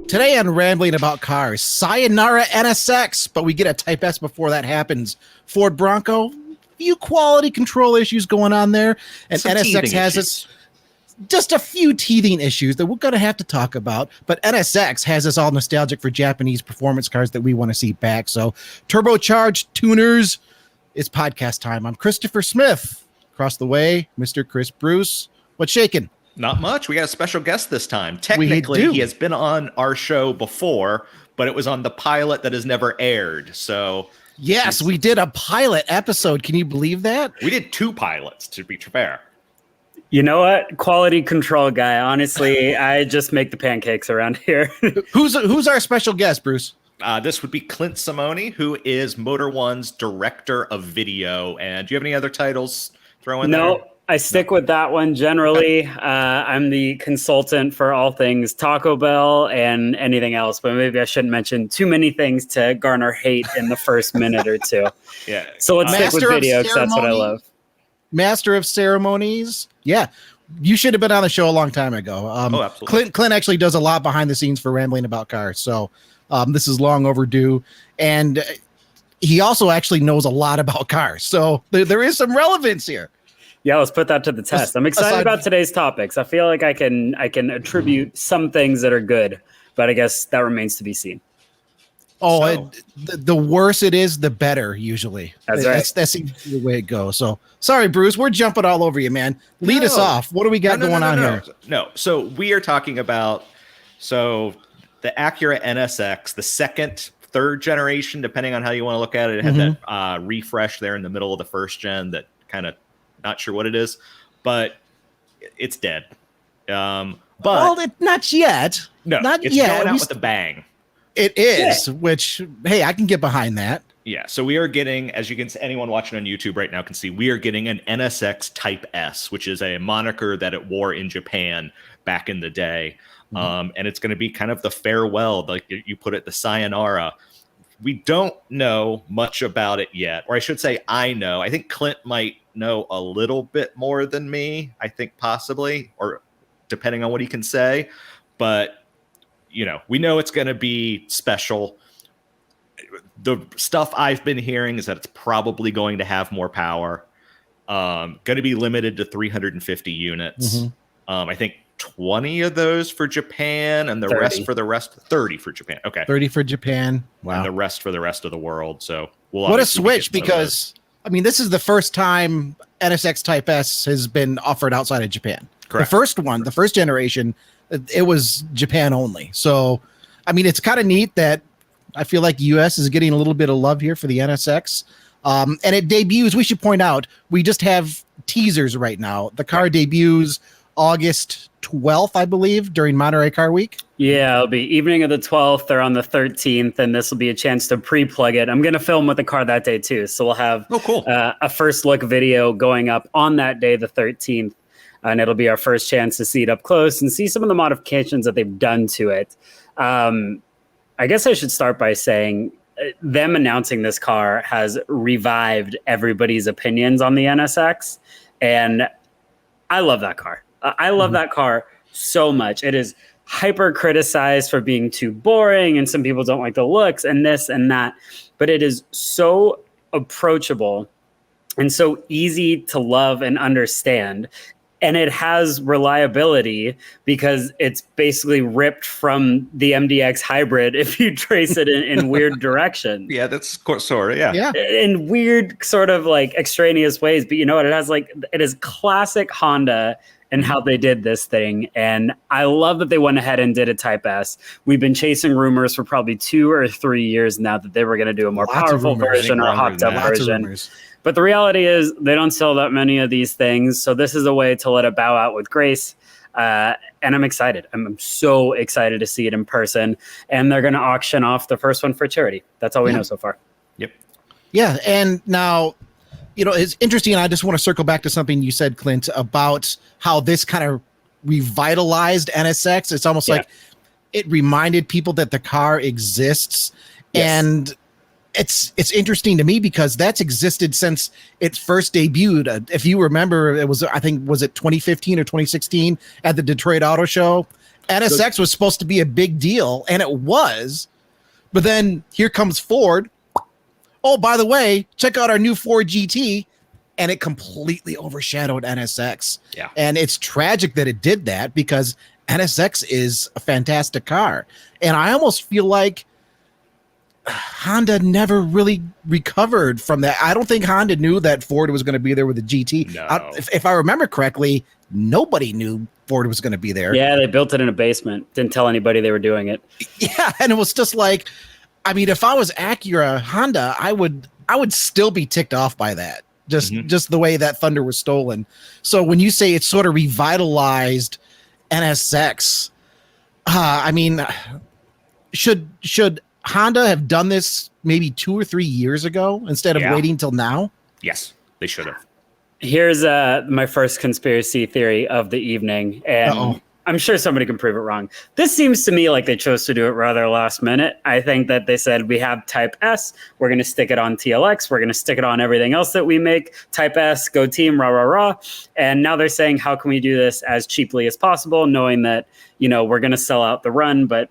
Today on Rambling About Cars, sayonara NSX, but we get a Type S before that happens. Ford Bronco, few quality control issues going on there, and Some NSX has its just a few teething issues that we're going to have to talk about, but NSX has us all nostalgic for Japanese performance cars that we want to see back. So turbocharged tuners, it's podcast time. I'm Christopher Smith. Across the way, Mr. Chris Bruce. What's shaking? Not much. We got a special guest this time. Technically, he has been on our show before, but it was on the pilot that has never aired. So yes, we did a pilot episode. Can you believe that? We did 2 pilots, to be fair. You know what? Quality control guy. Honestly, I just make the pancakes around here. Who's our special guest, Bruce? This would be Clint Simone, who is Motor One's director of video. And do you have any other titles throw in there? No, I stick with that one generally. I'm the consultant for all things Taco Bell and anything else, but maybe I shouldn't mention too many things to garner hate in the first minute or two. Yeah. So let's stick with video because that's what I love. Master of ceremonies. Yeah. You should have been on the show a long time ago. Absolutely. Clint actually does a lot behind the scenes for Rambling About Cars. So this is long overdue. And he also actually knows a lot about cars. So there is some relevance here. Yeah, let's put that to the test. I'm excited about today's topics. I feel like I can attribute some things that are good, but I guess that remains to be seen. Oh, the worse it is, the better, usually. That's right. That's the way it goes. So, sorry, Bruce. We're jumping all over you, man. Lead us off. What do we got going on here? No. So, we are talking about the Acura NSX, the second, third generation, depending on how you want to look at it. It had that refresh there in the middle of the first gen that kind of not sure what it is, but it's dead. But not yet. No, it's going out with a bang. It is, which, hey, I can get behind that. Yeah, so we are getting, as you can see, anyone watching on YouTube right now can see, we are getting an NSX Type S, which is a moniker that it wore in Japan back in the day. And it's going to be kind of the farewell, like you put it, the sayonara. We don't know much about it yet, or I should say I know. I think Clint might know a little bit more than me, I think possibly, or depending on what he can say. But, we know it's going to be special. The stuff I've been hearing is that it's probably going to have more power. Going to be limited to 350 units. I think 20 of those for Japan and the 30. Rest for the rest 30 for Japan. Okay. 30 for Japan. Wow. And the rest for the rest of the world. So what a switch, because this is the first time NSX Type S has been offered outside of Japan. Correct. The first generation, it was Japan only. So, it's kind of neat that I feel like US is getting a little bit of love here for the NSX. And it debuts, we should point out, we just have teasers right now. The car debuts August 12th, I believe, during Monterey Car Week. Yeah, it'll be evening of the 12th or on the 13th, and this will be a chance to pre-plug it. I'm going to film with the car that day, too, so we'll have a first look video going up on that day, the 13th, and it'll be our first chance to see it up close and see some of the modifications that they've done to it. I guess I should start by saying them announcing this car has revived everybody's opinions on the NSX, and I love that car. I love that car so much. It is hyper criticized for being too boring, and some people don't like the looks and this and that, but it is so approachable and so easy to love and understand. And it has reliability because it's basically ripped from the MDX hybrid if you trace it in weird directions. Yeah, that's sort of, yeah. In weird sort of like extraneous ways. But you know what? It is classic Honda and how they did this thing. And I love that they went ahead and did a Type S. We've been chasing rumors for probably 2 or 3 years now that they were going to do a more powerful version or a hopped up version. But the reality is they don't sell that many of these things. So this is a way to let it bow out with grace. And I'm excited. I'm so excited to see it in person. And they're going to auction off the first one for charity. That's all we know so far. Yep. Yeah. And now, it's interesting. I just want to circle back to something you said, Clint, about how this kind of revitalized NSX. It's almost like it reminded people that the car exists. Yes. And it's interesting to me because that's existed since it first debuted. If you remember, was it 2015 or 2016 at the Detroit Auto Show? NSX was supposed to be a big deal, and it was. But then here comes Ford. Oh, by the way, check out our new Ford GT. And it completely overshadowed NSX. Yeah. And it's tragic that it did that because NSX is a fantastic car. And I almost feel like Honda never really recovered from that. I don't think Honda knew that Ford was going to be there with the GT. No. If I remember correctly, nobody knew Ford was going to be there. Yeah, they built it in a basement. Didn't tell anybody they were doing it. Yeah, and it was just like, I mean, if I was Acura Honda, I would still be ticked off by that. Just the way that thunder was stolen. So when you say it sort of revitalized NSX, I mean, should Honda have done this maybe 2 or 3 years ago instead of waiting till now? Yes, they should have. Here's my first conspiracy theory of the evening, and I'm sure somebody can prove it wrong. This seems to me like they chose to do it rather last minute. I think that they said, we have Type S, we're going to stick it on TLX, we're going to stick it on everything else that we make. Type S, go team, rah, rah, rah. And now they're saying, how can we do this as cheaply as possible, knowing that, we're going to sell out the run, but,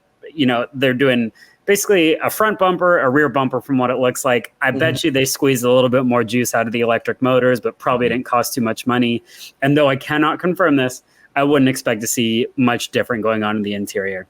they're doing basically a front bumper, a rear bumper from what it looks like. I bet you they squeezed a little bit more juice out of the electric motors, but probably didn't cost too much money. And though I cannot confirm this, I wouldn't expect to see much different going on in the interior.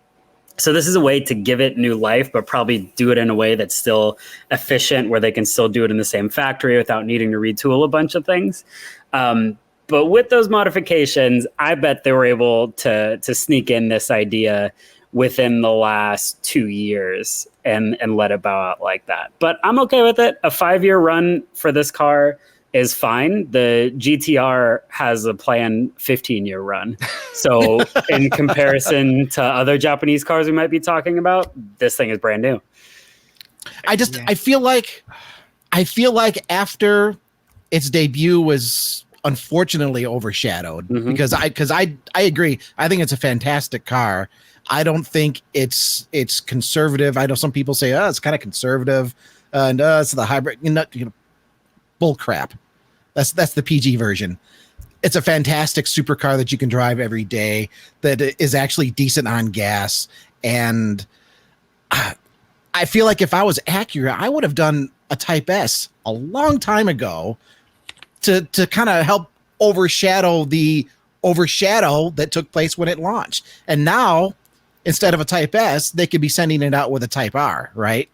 So this is a way to give it new life, but probably do it in a way that's still efficient, where they can still do it in the same factory without needing to retool a bunch of things. But with those modifications, I bet they were able to sneak in this idea within the last 2 years and let it bow out like that. But I'm okay with it. A 5-year run for this car is fine. The GTR has a planned 15-year run. So in comparison to other Japanese cars we might be talking about, this thing is brand new. I feel like after its debut was unfortunately overshadowed because I agree. I think it's a fantastic car. I don't think it's conservative. I know some people say, it's kind of conservative and it's the hybrid, bull crap. That's the PG version. It's a fantastic supercar that you can drive every day that is actually decent on gas. And I feel like if I was Acura, I would have done a Type S a long time ago to kind of help overshadow that took place when it launched. And now, instead of a Type S, they could be sending it out with a Type R, right?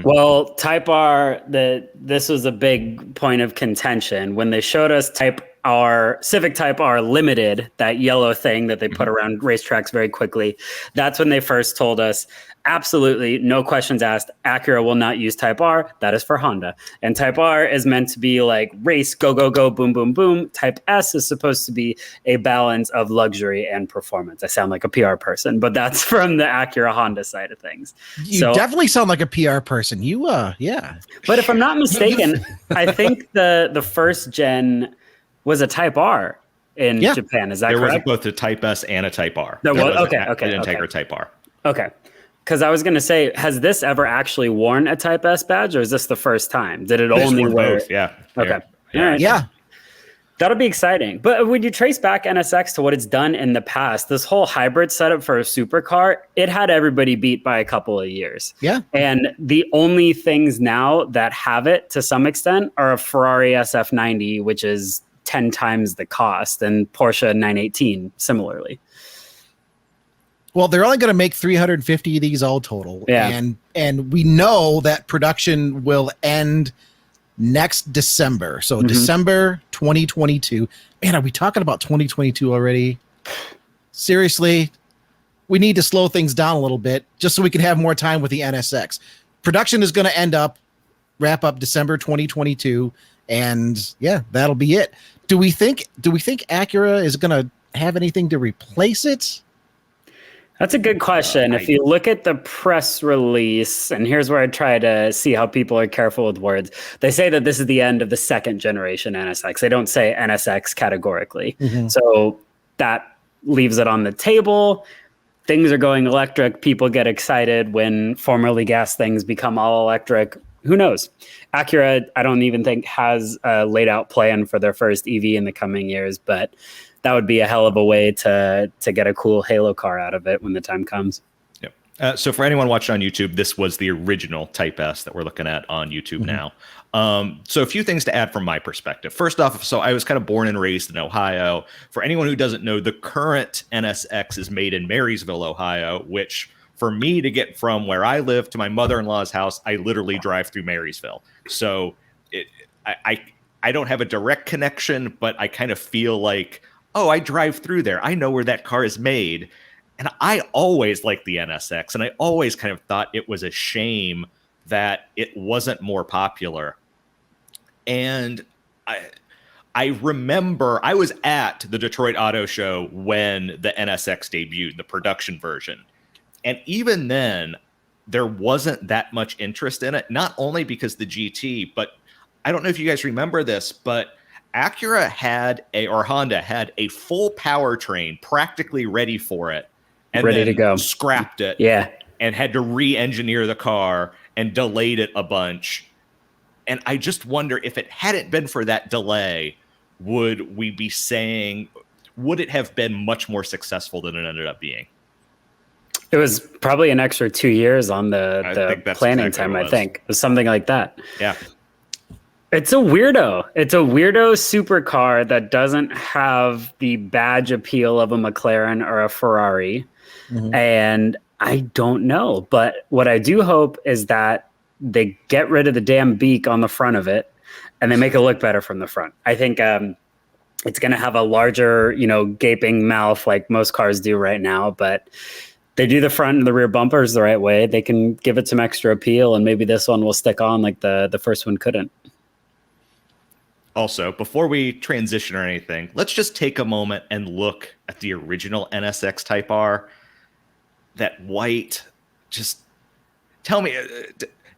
Well, Type R, this was a big point of contention. When they showed us Type R, Civic Type R Limited, that yellow thing that they put around racetracks very quickly, that's when they first told us, absolutely, no questions asked, Acura will not use Type R. That is for Honda. And Type R is meant to be like race, go, go, go, boom, boom, boom. Type S is supposed to be a balance of luxury and performance. I sound like a PR person, but that's from the Acura Honda side of things. You definitely sound like a PR person. Yeah. But if I'm not mistaken, I think the first gen was a Type R in Japan. Is that correct? There was both a Type S and a Type R. Okay. An Integra Type R. Okay. Because I was going to say, has this ever actually worn a Type S badge, or is this the first time? Did it only wear both? Yeah. Okay. Yeah. All right. Yeah. That'll be exciting. But when you trace back NSX to what it's done in the past, this whole hybrid setup for a supercar, it had everybody beat by a couple of years. Yeah. And the only things now that have it to some extent are a Ferrari SF90, which is 10 times the cost, and Porsche 918 similarly. Well, they're only going to make 350 of these all total. Yeah. And we know that production will end next December. So December 2022. Man, are we talking about 2022 already? Seriously, we need to slow things down a little bit just so we can have more time with the NSX. Production is going to wrap up December 2022. And yeah, that'll be it. Do we think Acura is going to have anything to replace it? That's a good question. If you look at the press release, and here's where I try to see how people are careful with words. They say that this is the end of the second generation NSX. They don't say NSX categorically. So that leaves it on the table. Things are going electric. People get excited when formerly gas things become all electric. Who knows? Acura, I don't even think has a laid out plan for their first EV in the coming years, but that would be a hell of a way to get a cool Halo car out of it when the time comes. So for anyone watching on YouTube, this was the original Type S that we're looking at on YouTube now. So a few things to add from my perspective. First off, so I was kind of born and raised in Ohio. For anyone who doesn't know, the current NSX is made in Marysville, Ohio, which for me to get from where I live to my mother-in-law's house, I literally drive through Marysville. So I don't have a direct connection, but I kind of feel like, oh, I drive through there. I know where that car is made. And I always liked the NSX, and I always kind of thought it was a shame that it wasn't more popular. And I remember I was at the Detroit Auto Show when the NSX debuted, the production version. And even then, there wasn't that much interest in it, not only because the GT, but I don't know if you guys remember this, but Acura or Honda had a full powertrain practically ready for it. And ready to go. Scrapped it. Yeah. And had to re-engineer the car and delayed it a bunch. And I just wonder if it hadn't been for that delay, would it have been much more successful than it ended up being? It was probably an extra 2 years on the planning time, I think. It was something like that. Yeah. It's a weirdo. It's a weirdo supercar that doesn't have the badge appeal of a McLaren or a Ferrari. And I don't know. But what I do hope is that they get rid of the damn beak on the front of it and they make it look better from the front. I think it's going to have a larger, gaping mouth like most cars do right now. But they do the front and the rear bumpers the right way. They can give it some extra appeal, and maybe this one will stick on like the first one couldn't. Also, before we transition or anything, let's just take a moment and look at the original NSX Type R. That white, just tell me,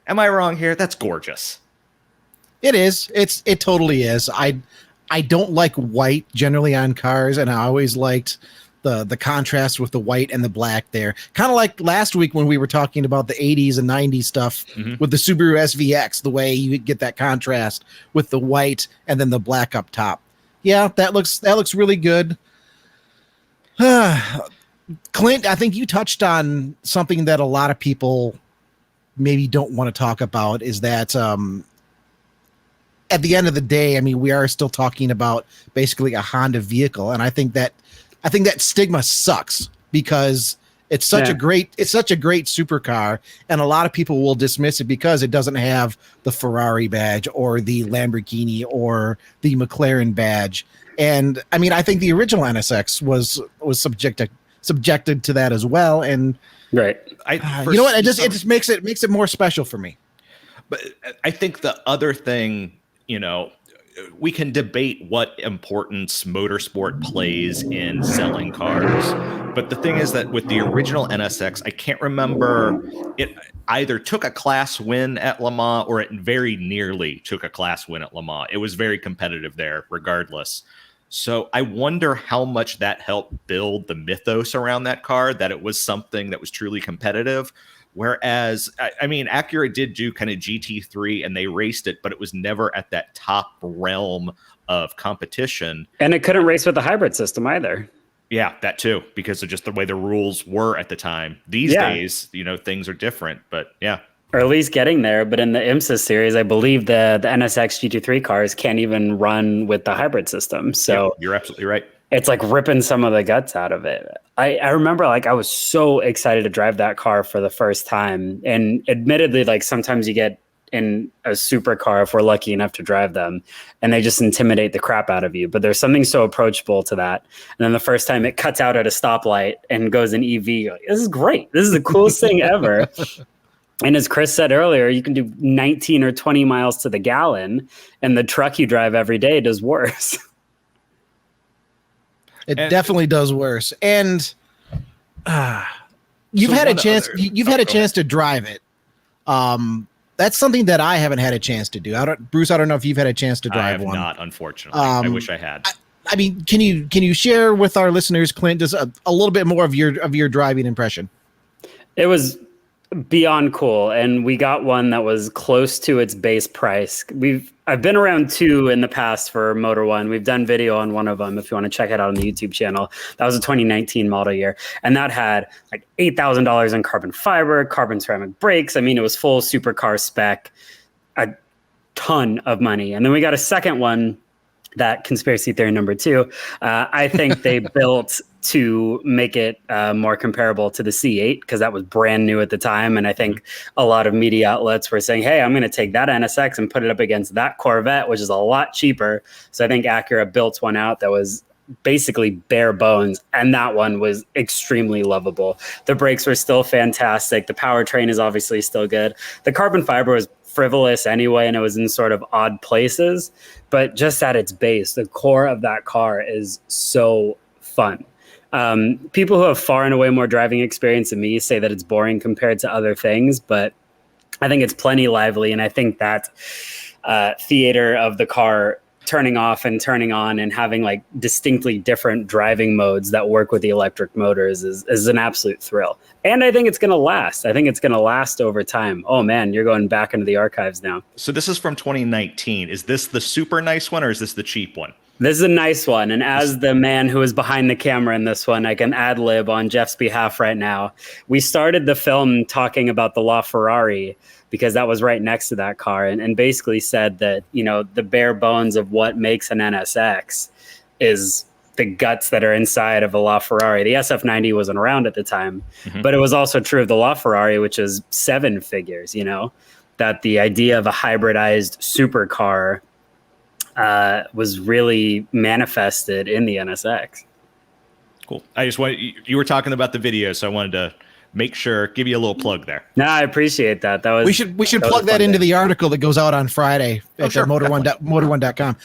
am I wrong here? That's gorgeous. It is. It totally is. I don't like white generally on cars, and I always liked the contrast with the white and the black there. Kind of like last week when we were talking about the 80s and 90s stuff with the Subaru SVX, the way you get that contrast with the white and then the black up top. Yeah, that looks really good. Clint, I think you touched on something that a lot of people maybe don't want to talk about, is that at the end of the day, I mean, we are still talking about basically a Honda vehicle, and I think that stigma sucks because it's such a great supercar, and a lot of people will dismiss it because it doesn't have the Ferrari badge or the Lamborghini or the McLaren badge. And I mean, I think the original NSX was subjected to that as well. And right, you know what? It just makes it more special for me. But I think the other thing, we can debate what importance motorsport plays in selling cars. But the thing is that with the original NSX, I can't remember, it either took a class win at Le Mans or it very nearly took a class win at Le Mans. It was very competitive there regardless. So I wonder how much that helped build the mythos around that car, that it was something that was truly competitive. Whereas, I mean, Acura did do kind of GT3 and they raced it, but it was never at that top realm of competition. And it couldn't race with the hybrid system either. Yeah, that too, because of just the way the rules were at the time. These days, things are different, but yeah. Or at least getting there. But in the IMSA series, I believe the NSX GT3 cars can't even run with the hybrid system. So yep, you're absolutely right. It's like ripping some of the guts out of it. I remember I was so excited to drive that car for the first time. And admittedly, sometimes you get in a supercar, if we're lucky enough to drive them, and they just intimidate the crap out of you. But there's something so approachable to that. And then the first time it cuts out at a stoplight and goes in EV, you're like, this is great. This is the coolest thing ever. And as Chris said earlier, you can do 19 or 20 miles to the gallon, and the truck you drive every day does worse. It definitely does worse. And you've had a chance. You've had a chance to drive it. That's something that I haven't had a chance to do. Bruce, I don't know if you've had a chance to drive one. I have not, unfortunately. I wish I had. I mean, can you share with our listeners, Clint, just a little bit more of your driving impression? It was Beyond cool, and we got one that was close to its base price. I've been around two in the past for Motor One. We've done video on one of them if you want to check it out on the YouTube channel. That was a 2019 model year, and that had like $8,000 in carbon fiber, carbon ceramic brakes. I mean, it was full supercar spec, a ton of money. And then we got a second one, that conspiracy theory number two, I think they built to make it more comparable to the C8 because that was brand new at the time. And I think a lot of media outlets were saying, hey, I'm going to take that NSX and put it up against that Corvette, which is a lot cheaper. So I think Acura built one out that was basically bare bones, and that one was extremely lovable. The brakes were still fantastic. The powertrain is obviously still good. The carbon fiber was frivolous anyway, and it was in sort of odd places, but just at its base, the core of that car is so fun. People who have far and away more driving experience than me say that it's boring compared to other things, but I think it's plenty lively, and I think that theater of the car turning off and turning on and having like distinctly different driving modes that work with the electric motors is an absolute thrill. And I think it's going to last. I think it's going to last over time. Oh man, you're going back into the archives now. So this is from 2019. Is this the super nice one or is this the cheap one? This is a nice one. And as the man who is behind the camera in this one, I can ad-lib on Jeff's behalf right now. We started the film talking about the LaFerrari because that was right next to that car, and basically said that, you know, the bare bones of what makes an NSX is the guts that are inside of a LaFerrari. The SF90 wasn't around at the time, but it was also true of the LaFerrari, which is 7 figures, you know, that the idea of a hybridized supercar was really manifested in the NSX. Cool. I just want, you were talking about the video, so I wanted to make sure, give you a little plug there. No, I appreciate that. That was we should plug that into the article that goes out on Friday at motor1.com.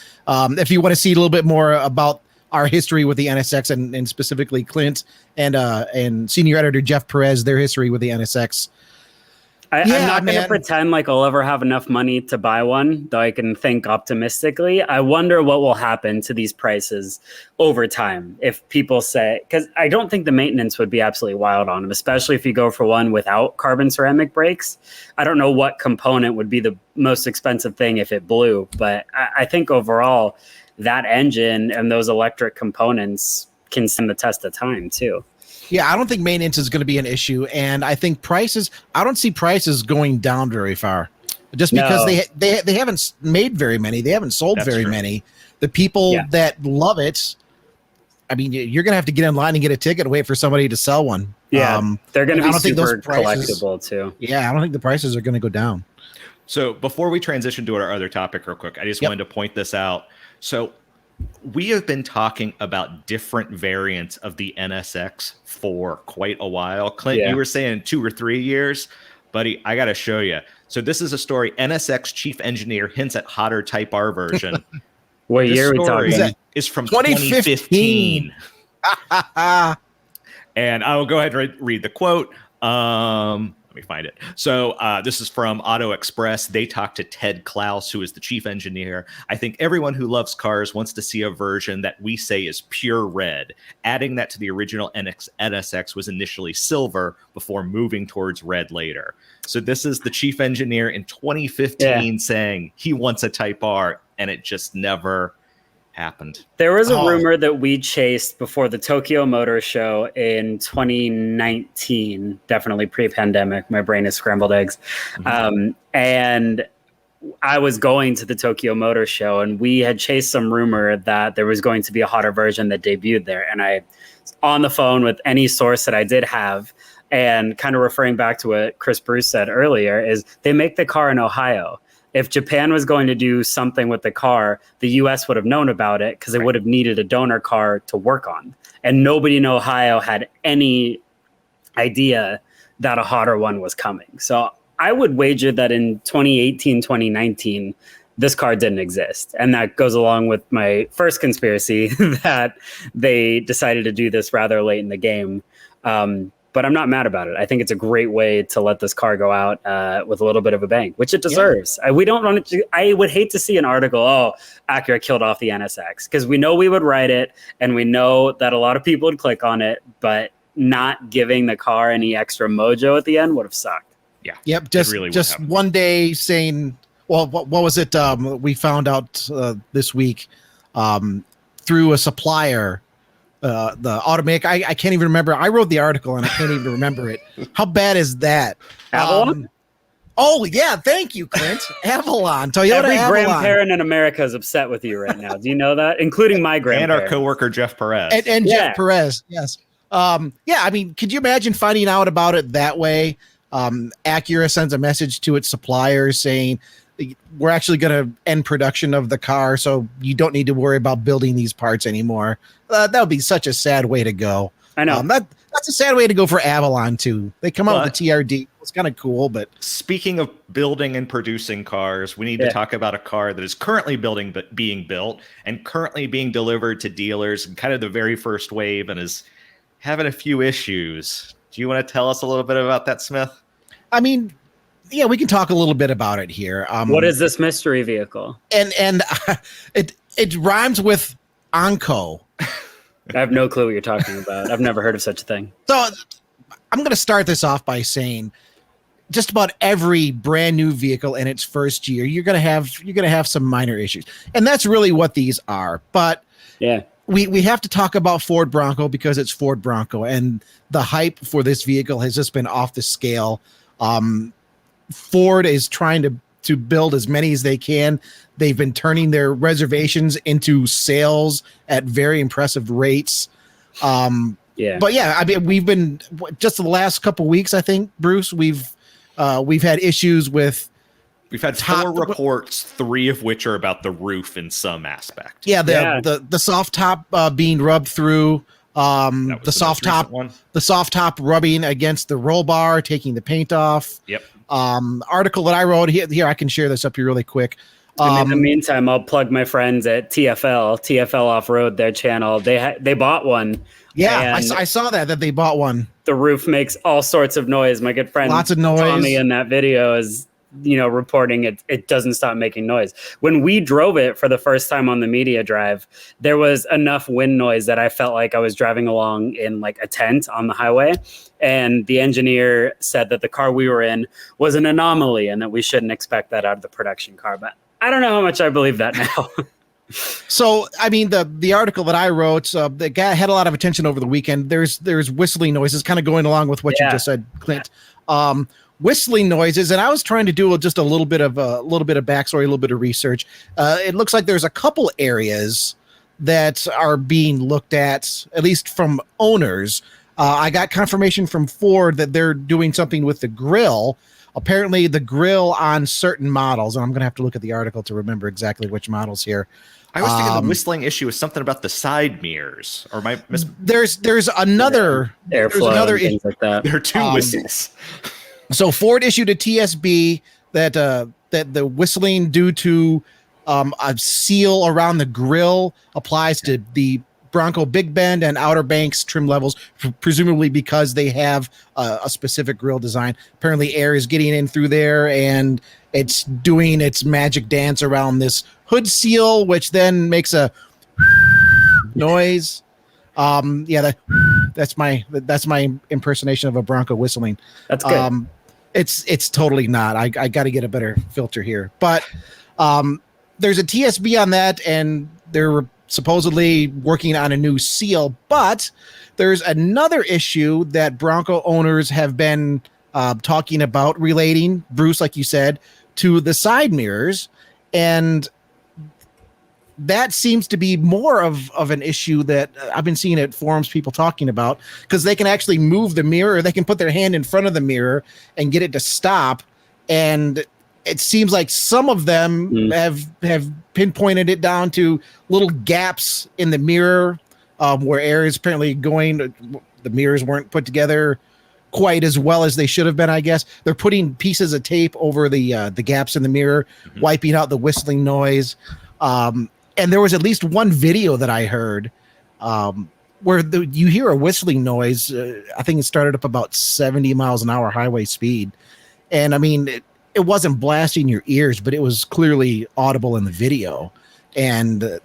If you want to see a little bit more about our history with the NSX and specifically Clint and senior editor Jeff Perez, their history with the NSX. I'm not going to pretend like I'll ever have enough money to buy one, though I can think optimistically. I wonder what will happen to these prices over time if people say, because I don't think the maintenance would be absolutely wild on them, especially if you go for one without carbon ceramic brakes. I don't know what component would be the most expensive thing if it blew, but I think overall that engine and those electric components can stand the test of time too. Yeah, I don't think maintenance is going to be an issue, and I think prices. I don't see prices going down very far, just because they haven't made very many. They haven't sold very many. The people that love it, I mean, you're going to have to get in line and get a ticket and wait for somebody to sell one. Yeah, they're going to be super collectible too. Yeah, I don't think the prices are going to go down. So before we transition to our other topic real quick, I just wanted to point this out. So we have been talking about different variants of the NSX for quite a while. Clint, you were saying 2 or 3 years. Buddy, I got to show you. So this is a story. NSX chief engineer hints at hotter Type R version. What year are we talking? Is from 2015. And I will go ahead and read the quote. Let me find it. So this is from Auto Express. They talked to Ted Klaus, who is the chief engineer. I think everyone who loves cars wants to see a version that we say is pure red. Adding that to the original NSX was initially silver before moving towards red later. So this is the chief engineer in 2015 saying he wants a Type R, and it just never happened. There was a rumor that we chased before the Tokyo Motor Show in 2019, definitely pre-pandemic. My brain is scrambled eggs. And I was going to the Tokyo Motor Show, and we had chased some rumor that there was going to be a hotter version that debuted there. And I was on the phone with any source that I did have, and kind of referring back to what Chris Bruce said earlier, is they make the car in Ohio. If Japan was going to do something with the car, the US would have known about it because they would have needed a donor car to work on. And nobody in Ohio had any idea that a hotter one was coming. So I would wager that in 2018, 2019, this car didn't exist. And that goes along with my first conspiracy that they decided to do this rather late in the game. But I'm not mad about it. I think it's a great way to let this car go out with a little bit of a bang, which it deserves. I would hate to see an article, Acura killed off the NSX, because we know we would write it, and we know that a lot of people would click on it, but not giving the car any extra mojo at the end would have sucked. Yeah. Yep. Really just one day saying, well, what was it? We found out this week through a supplier, the automaker. I can't even remember. I wrote the article and I can't even remember it. How bad is that? Avalon? Oh yeah, thank you, Clint. Avalon, Toyota Every Avalon. grandparent in America is upset with you right now. Do you know that? Including my grandparent. And our coworker, Jeff Perez. And Jeff Perez, yes. I mean, could you imagine finding out about it that way? Acura sends a message to its suppliers saying, we're actually going to end production of the car, so you don't need to worry about building these parts anymore. That would be such a sad way to go. I know. That's a sad way to go for Avalon, too. They come out with the TRD. It's kind of cool, but... Speaking of building and producing cars, we need to talk about a car that is currently being built and currently being delivered to dealers and kind of the very first wave and is having a few issues. Do you want to tell us a little bit about that, Smith? I mean... Yeah, we can talk a little bit about it here. What is this mystery vehicle? And it rhymes with Onco. I have no clue what you're talking about. I've never heard of such a thing. So I'm going to start this off by saying just about every brand new vehicle in its first year, you're going to have some minor issues. And that's really what these are. But yeah, we have to talk about Ford Bronco because it's Ford Bronco and the hype for this vehicle has just been off the scale. Ford is trying to build as many as they can. They've been turning their reservations into sales at very impressive rates. But yeah, I mean, we've been just the last couple weeks, I think, Bruce, we've had issues with. We've had 4 reports, 3 of which are about the roof in some aspect. Yeah, the soft top being rubbed through. The soft top rubbing against the roll bar, taking the paint off. Yep. Article that I wrote here, I can share this up here really quick. In the meantime, I'll plug my friends at TFL Off-Road, their channel. They bought one. Yeah, I saw that they bought one. The roof makes all sorts of noise. My good friend lots of noise. Tommy in that video is reporting it doesn't stop making noise. When we drove it for the first time on the media drive, there was enough wind noise that I felt like I was driving along in like a tent on the highway. And the engineer said that the car we were in was an anomaly and that we shouldn't expect that out of the production car. But I don't know how much I believe that now. So, I mean, the article that I wrote, the guy had a lot of attention over the weekend. There's whistling noises kind of going along with what you just said, Clint. Whistling noises, and I was trying to do just a little bit of backstory, a little bit of research. It looks like there's a couple areas that are being looked at least from owners. I got confirmation from Ford that they're doing something with the grill. Apparently, the grill on certain models, and I'm going to have to look at the article to remember exactly which models here. I was thinking the whistling issue is something about the side mirrors, or there's another airflow, things like that. There are 2 whistles. So Ford issued a TSB that the whistling due to a seal around the grill applies to the Bronco Big Bend and Outer Banks trim levels, presumably because they have a specific grill design. Apparently air is getting in through there and it's doing its magic dance around this hood seal, which then makes a noise. That's my impersonation of a Bronco whistling. That's good. It's totally not. I got to get a better filter here. But there's a TSB on that, and they're supposedly working on a new seal. But there's another issue that Bronco owners have been talking about relating, Bruce, like you said, to the side mirrors. And that seems to be more of an issue that I've been seeing at forums, people talking about, because they can actually move the mirror. They can put their hand in front of the mirror and get it to stop. And it seems like some of them have pinpointed it down to little gaps in the mirror where air is apparently going. The mirrors weren't put together quite as well as they should have been, I guess. They're putting pieces of tape over the gaps in the mirror, wiping out the whistling noise. And there was at least one video that I heard where you hear a whistling noise. I think it started up about 70 miles an hour highway speed. And I mean, it wasn't blasting your ears, but it was clearly audible in the video. And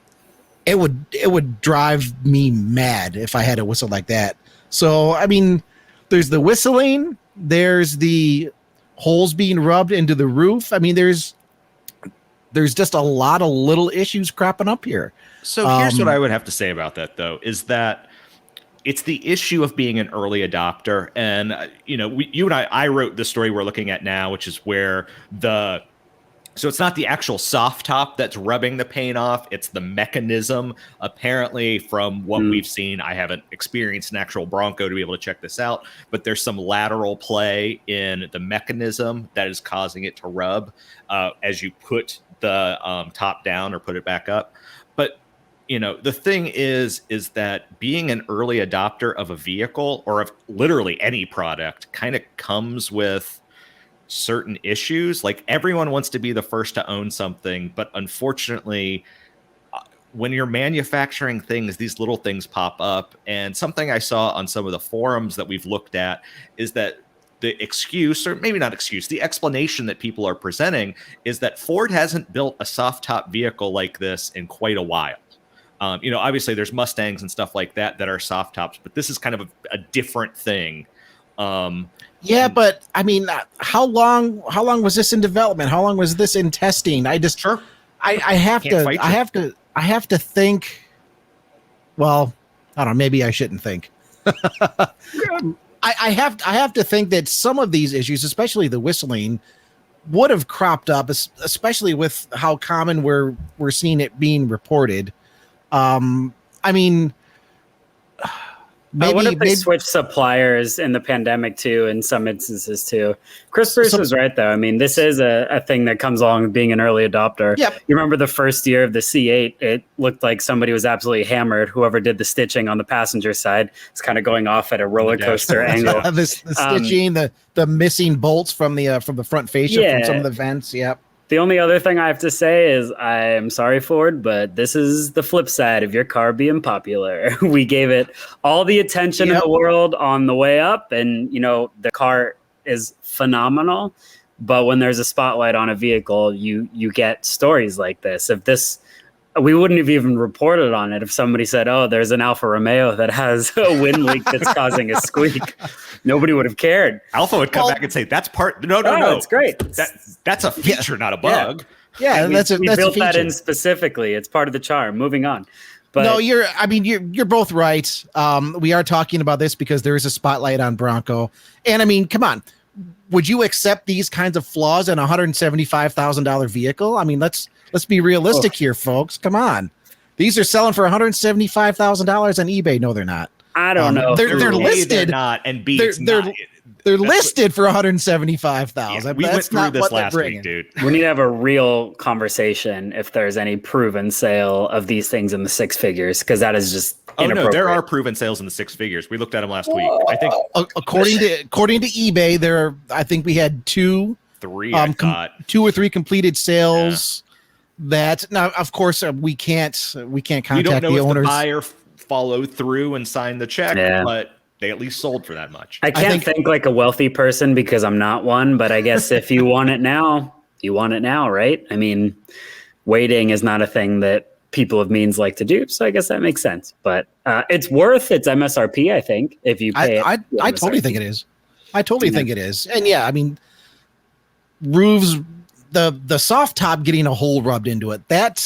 it would drive me mad if I had a whistle like that. So, I mean, there's the whistling, there's the holes being rubbed into the roof. I mean, there's just a lot of little issues cropping up here. So here's what I would have to say about that, though, is that it's the issue of being an early adopter. And, you and I wrote the story we're looking at now, which is where so it's not the actual soft top that's rubbing the paint off. It's the mechanism. Apparently, from what we've seen, I haven't experienced an actual Bronco to be able to check this out, but there's some lateral play in the mechanism that is causing it to rub as you put the top down or put it back up. But the thing is that being an early adopter of a vehicle or of literally any product kind of comes with certain issues. Like, everyone wants to be the first to own something, but unfortunately, when you're manufacturing things, these little things pop up. And something I saw on some of the forums that we've looked at is that the excuse, or maybe not excuse, the explanation that people are presenting is that Ford hasn't built a soft top vehicle like this in quite a while. Obviously there's Mustangs and stuff like that are soft tops, but this is kind of a different thing. But I mean, how long was this in development? How long was this in testing? I have to think. Well, I don't know. Maybe I shouldn't think. I have to think that some of these issues, especially the whistling, would have cropped up, especially with how common we're seeing it being reported. I mean, what if they switch suppliers in the pandemic too, in some instances too? Chris Bruce is right, though. I mean, this is a thing that comes along with being an early adopter. Yep. You remember the first year of the C8, it looked like somebody was absolutely hammered. Whoever did the stitching on the passenger side is kind of going off at a roller coaster angle. the stitching, the missing bolts from the front fascia from some of the vents. Yep. The only other thing I have to say is I'm sorry, Ford, but this is the flip side of your car being popular. We gave it all the attention in the world on the way up, and the car is phenomenal. But when there's a spotlight on a vehicle, you get stories like this. We wouldn't have even reported on it if somebody said, "Oh, there's an Alfa Romeo that has a wind leak that's causing a squeak." Nobody would have cared. Alfa would come back and say, "That's part." No, it's great. That's a feature, not a bug. Yeah, we built that in specifically. It's part of the charm. Moving on. But no, you're both right. We are talking about this because there is a spotlight on Bronco, and I mean, come on. Would you accept these kinds of flaws in a $175,000 vehicle? I mean, let's be realistic here, folks. Come on. These are selling for $175,000 on eBay. No, they're not. I don't know. They're listed. They're not, and B, it's not. They're listed for $175,000. Yeah, we went through this last week, dude. We need to have a real conversation if there's any proven sale of these things in the six figures, because that is just inappropriate. No, there are proven sales in the six figures. We looked at them last week. I think according to eBay, I think we had two or three completed sales. That now, of course, we can't contact we don't know the if owners. The buyer followed through and signed the check, but they at least sold for that much. I can't think like a wealthy person because I'm not one, but I guess if you want it now, you want it now, right? I mean, waiting is not a thing that people of means like to do, so I guess that makes sense. But it's worth its MSRP, I think, if you pay I totally think it is. I totally think it is. And yeah, I mean, roofs, the soft top getting a hole rubbed into it, that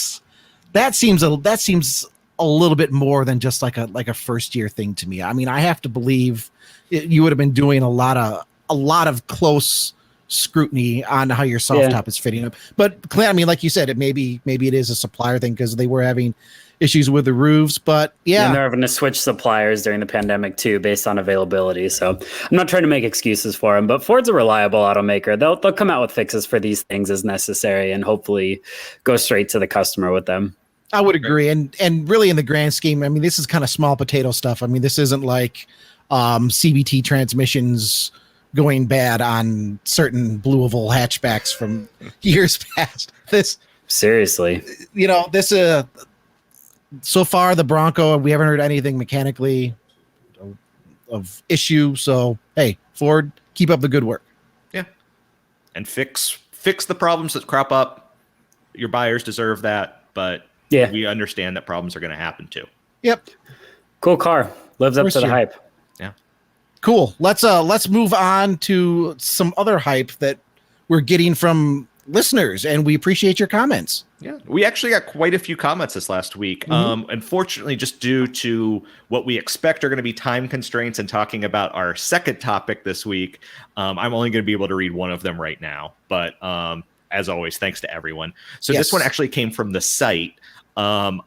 seems a little bit more than just like a first year thing to me. I mean, I have to believe you would have been doing a lot of close scrutiny on how your soft top is fitting up. But Clint, I mean, like you said, maybe it is a supplier thing because they were having issues with the roofs. But and they're having to switch suppliers during the pandemic too, based on availability. So I'm not trying to make excuses for them, but Ford's a reliable automaker. They'll come out with fixes for these things as necessary, and hopefully go straight to the customer with them. I would agree. And really in the grand scheme, I mean, this is kind of small potato stuff. I mean, this isn't like CVT transmissions going bad on certain Blue Oval hatchbacks from years past. This seriously, this so far the Bronco, we haven't heard anything mechanically of issue. So, hey, Ford, keep up the good work. Yeah. And fix the problems that crop up. Your buyers deserve that, but we understand that problems are going to happen too. Yep. Cool car. Lives up to the hype. Yeah. Cool. Let's move on to some other hype that we're getting from listeners, and we appreciate your comments. Yeah, we actually got quite a few comments this last week. Unfortunately, just due to what we expect are going to be time constraints and talking about our second topic this week, I'm only going to be able to read one of them right now. But as always, thanks to everyone. So this one actually came from the site. I'm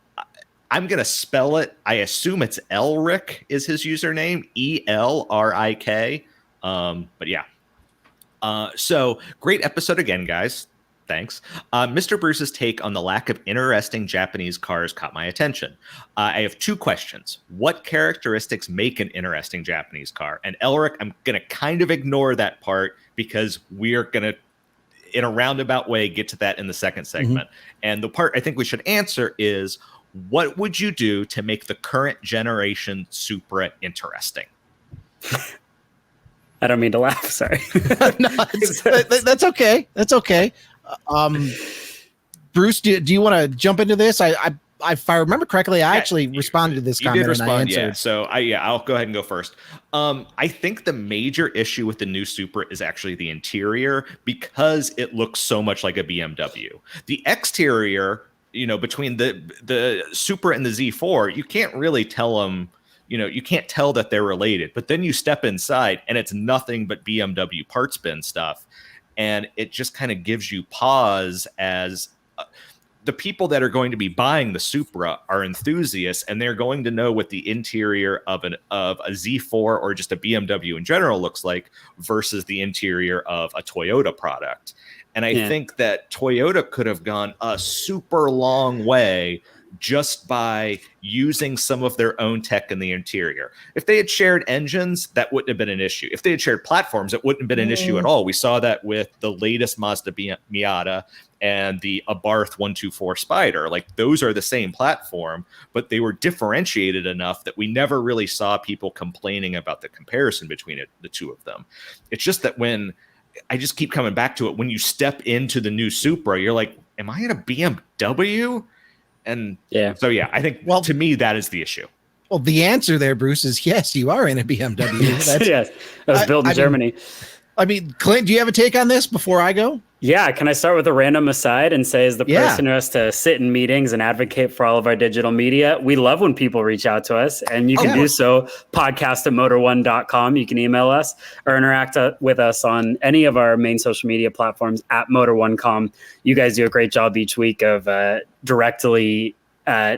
going to spell it. I assume it's Elric is his username, ELRIK. But yeah. So great episode again, guys. Thanks. Mr. Bruce's take on the lack of interesting Japanese cars caught my attention. I have two questions. What characteristics make an interesting Japanese car? And Elric, I'm going to kind of ignore that part because we're going to, in a roundabout way, get to that in the second segment. And the part I think we should answer is, what would you do to make the current generation Supra interesting? I don't mean to laugh. Sorry. No, that's okay. That's okay. Bruce, do you want to jump into this? If I remember correctly, I actually responded to this comment. You did respond, and I answered. So I'll go ahead and go first. I think the major issue with the new Supra is actually the interior, because it looks so much like a BMW. The exterior, between the Supra and the Z4, you can't really tell them. You can't tell that they're related. But then you step inside, and it's nothing but BMW parts bin stuff. And it just kind of gives you pause as the people that are going to be buying the Supra are enthusiasts, and they're going to know what the interior of a Z4 or just a BMW in general looks like versus the interior of a Toyota product. And I think that Toyota could have gone a super long way just by using some of their own tech in the interior. If they had shared engines, that wouldn't have been an issue. If they had shared platforms, it wouldn't have been an issue at all. We saw that with the latest Mazda Miata and the Abarth 124 Spider. Like, those are the same platform, but they were differentiated enough that we never really saw people complaining about the comparison between the two of them. It's just that when I just keep coming back to it, when you step into the new Supra, you're like, am I in a BMW? And so, I think, to me, that is the issue. Well, the answer there, Bruce, is yes, you are in a BMW. Yes, that was built in Germany. Clint, do you have a take on this before I go? Yeah, can I start with a random aside and say, as the person who has to sit in meetings and advocate for all of our digital media, we love when people reach out to us, and you can do so, podcast@motor1.com. You can email us or interact with us on any of our main social media platforms at motor1.com. You guys do a great job each week of directly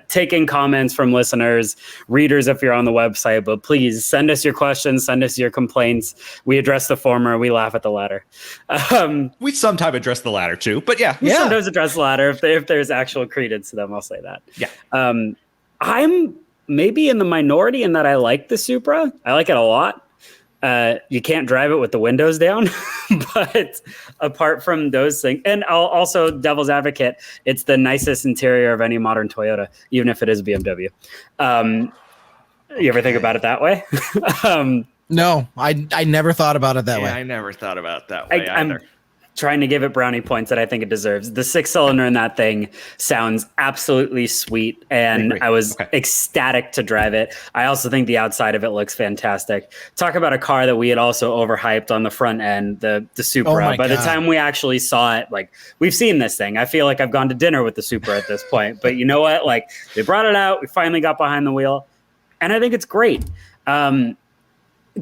taking comments from listeners, readers if you're on the website, but please send us your questions, send us your complaints. We address the former, we laugh at the latter. We sometimes address the latter too, but we sometimes address the latter if there's actual credence to them, I'll say that. I'm maybe in the minority in that I like the Supra. I like it a lot. You can't drive it with the windows down, but apart from those things, and I'll also, devil's advocate, it's the nicest interior of any modern Toyota, even if it is BMW. You ever think about it that way? No, I never thought about it that way. I never thought about it that way either. I'm trying to give it brownie points that I think it deserves. The 6-cylinder in that thing sounds absolutely sweet, and I was ecstatic to drive it. I also think the outside of it looks fantastic. Talk about a car that we had also overhyped on the front end, the Supra. By the time we actually saw it, like, we've seen this thing. I feel like I've gone to dinner with the Supra at this point. But you know what? Like, they brought it out. We finally got behind the wheel, and I think it's great.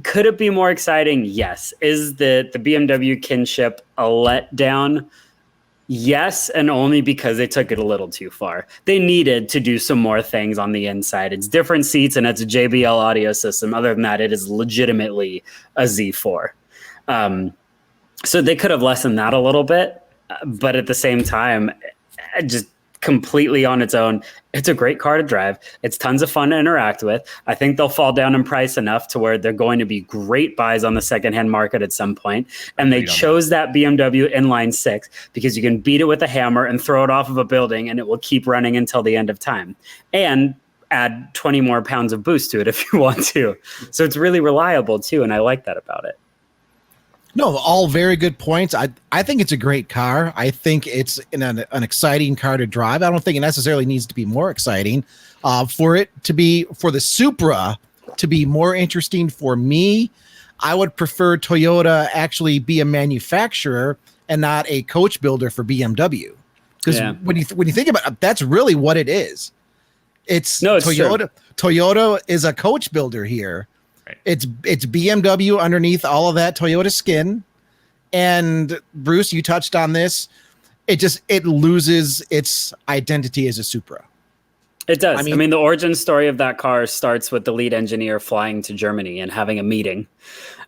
Could it be more exciting? Yes. Is the BMW kinship a letdown? Yes, and only because they took it a little too far. They needed to do some more things on the inside. It's different seats, and it's a JBL audio system. Other than that, it is legitimately a Z4. So they could have lessened that a little bit, but at the same time, just completely on its own, it's a great car to drive. It's tons of fun to interact with. I think they'll fall down in price enough to where they're going to be great buys on the secondhand market at some point. And they chose that BMW inline 6 because you can beat it with a hammer and throw it off of a building, and it will keep running until the end of time. And add 20 more pounds of boost to it if you want to. So it's really reliable too, and I like that about it. No, all very good points. I think it's a great car. I think it's an exciting car to drive. I don't think it necessarily needs to be more exciting. For the Supra to be more interesting for me, I would prefer Toyota actually be a manufacturer and not a coach builder for BMW. Because when you think about it, that's really what it is. It's Toyota. True. Toyota is a coach builder here. Right. It's BMW underneath all of that Toyota skin. And Bruce, you touched on this. It loses its identity as a Supra. It does. I mean, the origin story of that car starts with the lead engineer flying to Germany and having a meeting.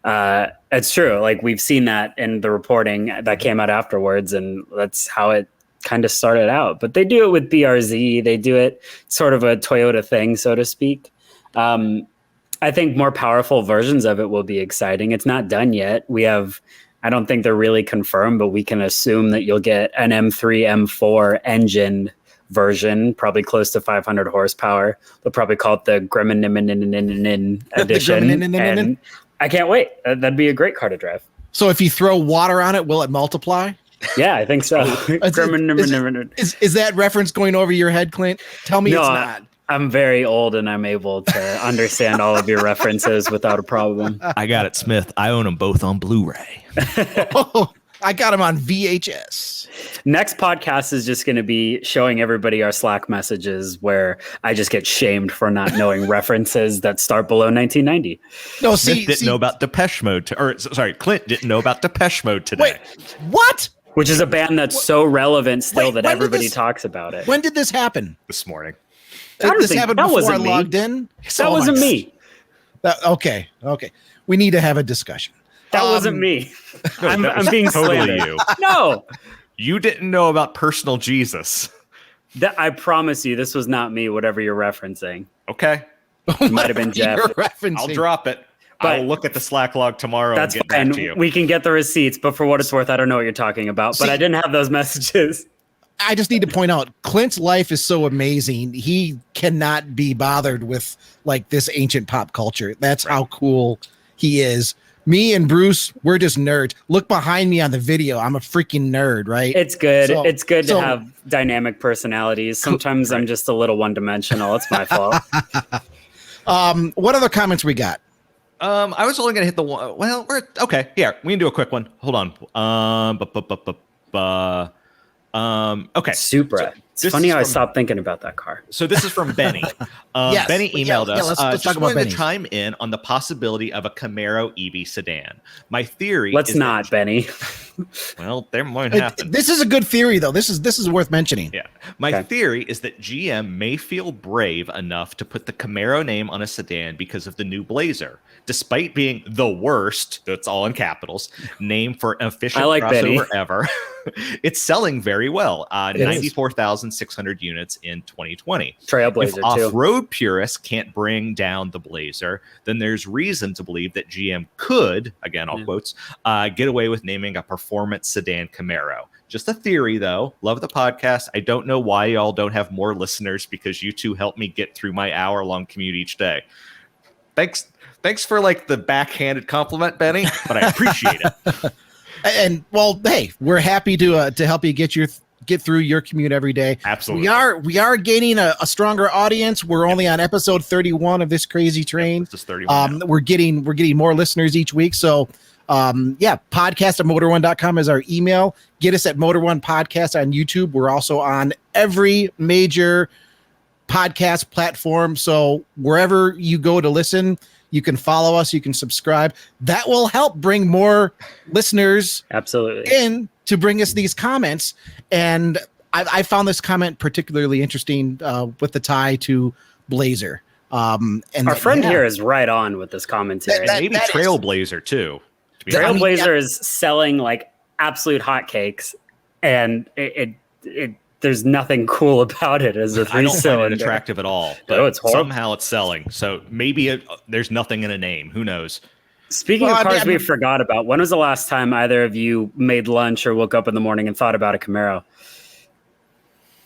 It's true. Like, we've seen that in the reporting that came out afterwards, and that's how it kind of started out. But they do it with BRZ. They do it sort of a Toyota thing, so to speak. I think more powerful versions of it will be exciting. It's not done yet. I don't think they're really confirmed, but we can assume that you'll get an M3, M4 engine version, probably close to 500 horsepower. They'll probably call it the Gremlin edition. And I can't wait. That'd be a great car to drive. So if you throw water on it, will it multiply? Yeah, I think so. Is that reference going over your head, Clint? Tell me it's not. I'm very old and I'm able to understand all of your references without a problem. I got it, Smith. I own them both on Blu-ray. Oh, I got them on VHS. Next podcast is just going to be showing everybody our Slack messages where I just get shamed for not knowing references that start below 1990. No, Smith didn't know about Depeche Mode. Clint didn't know about Depeche Mode today. Wait, what? Which is a band that's so relevant still that everybody talks about it. When did this happen? This morning. Did this happen before I logged in? That wasn't me. Okay. We need to have a discussion. That wasn't me. I'm being slandered. Totally you. No. You didn't know about Personal Jesus. I promise you, this was not me, whatever you're referencing. Okay. It might have been Jeff. I'll drop it. I'll look at the Slack log tomorrow and get back to you. We can get the receipts, but for what it's worth, I don't know what you're talking about. But I didn't have those messages. I just need to point out, Clint's life is so amazing. He cannot be bothered with like this ancient pop culture. That's how cool he is. Me and Bruce, we're just nerds. Look behind me on the video. I'm a freaking nerd, right? It's good. It's good to have dynamic personalities. Sometimes I'm just a little one-dimensional. It's my fault. What other comments we got? I was only going to hit the one. Well, we're okay. Yeah, we can do a quick one. Hold on. Okay. Supra. It's funny how I stopped thinking about that car. So this is from Benny. Benny emailed us. Let's talk about Benny. To chime in on the possibility of a Camaro EV sedan. My theory. Let's not, Benny. Well, there might happen. This is a good theory, though. This is worth mentioning. Yeah. My theory is that GM may feel brave enough to put the Camaro name on a sedan because of the new Blazer. Despite being the worst, that's all in capitals, name for an efficient crossover ever, it's selling very well. 94,600 units in 2020. Trailblazer, if off-road purists can't bring down the Blazer, then there's reason to believe that GM could, again, all quotes, get away with naming a performance sedan Camaro. Just a theory, though. Love the podcast. I don't know why y'all don't have more listeners because you two help me get through my hour-long commute each day. Thanks for like the backhanded compliment, Benny, but I appreciate it. And well, hey, we're happy to help you get through your commute every day. Absolutely. We are gaining a stronger audience. We're only on episode 31 of this crazy train. This is 31. We're getting more listeners each week. So podcast@motor1.com is our email. Get us at Motor1 Podcast on YouTube. We're also on every major podcast platform. So wherever you go to listen, you can follow us, you can subscribe. That will help bring more listeners in to bring us these comments. And I found this comment particularly interesting with the tie to Blazer. And our friend here is right on with this commentary. Maybe Trailblazer too. Trailblazer is selling like absolute hotcakes, and it there's nothing cool about it as a 3-cylinder. I don't find it attractive at all, but it's horrible. Somehow it's selling. So maybe there's nothing in a name. Who knows? Speaking of cars we forgot about, when was the last time either of you made lunch or woke up in the morning and thought about a Camaro?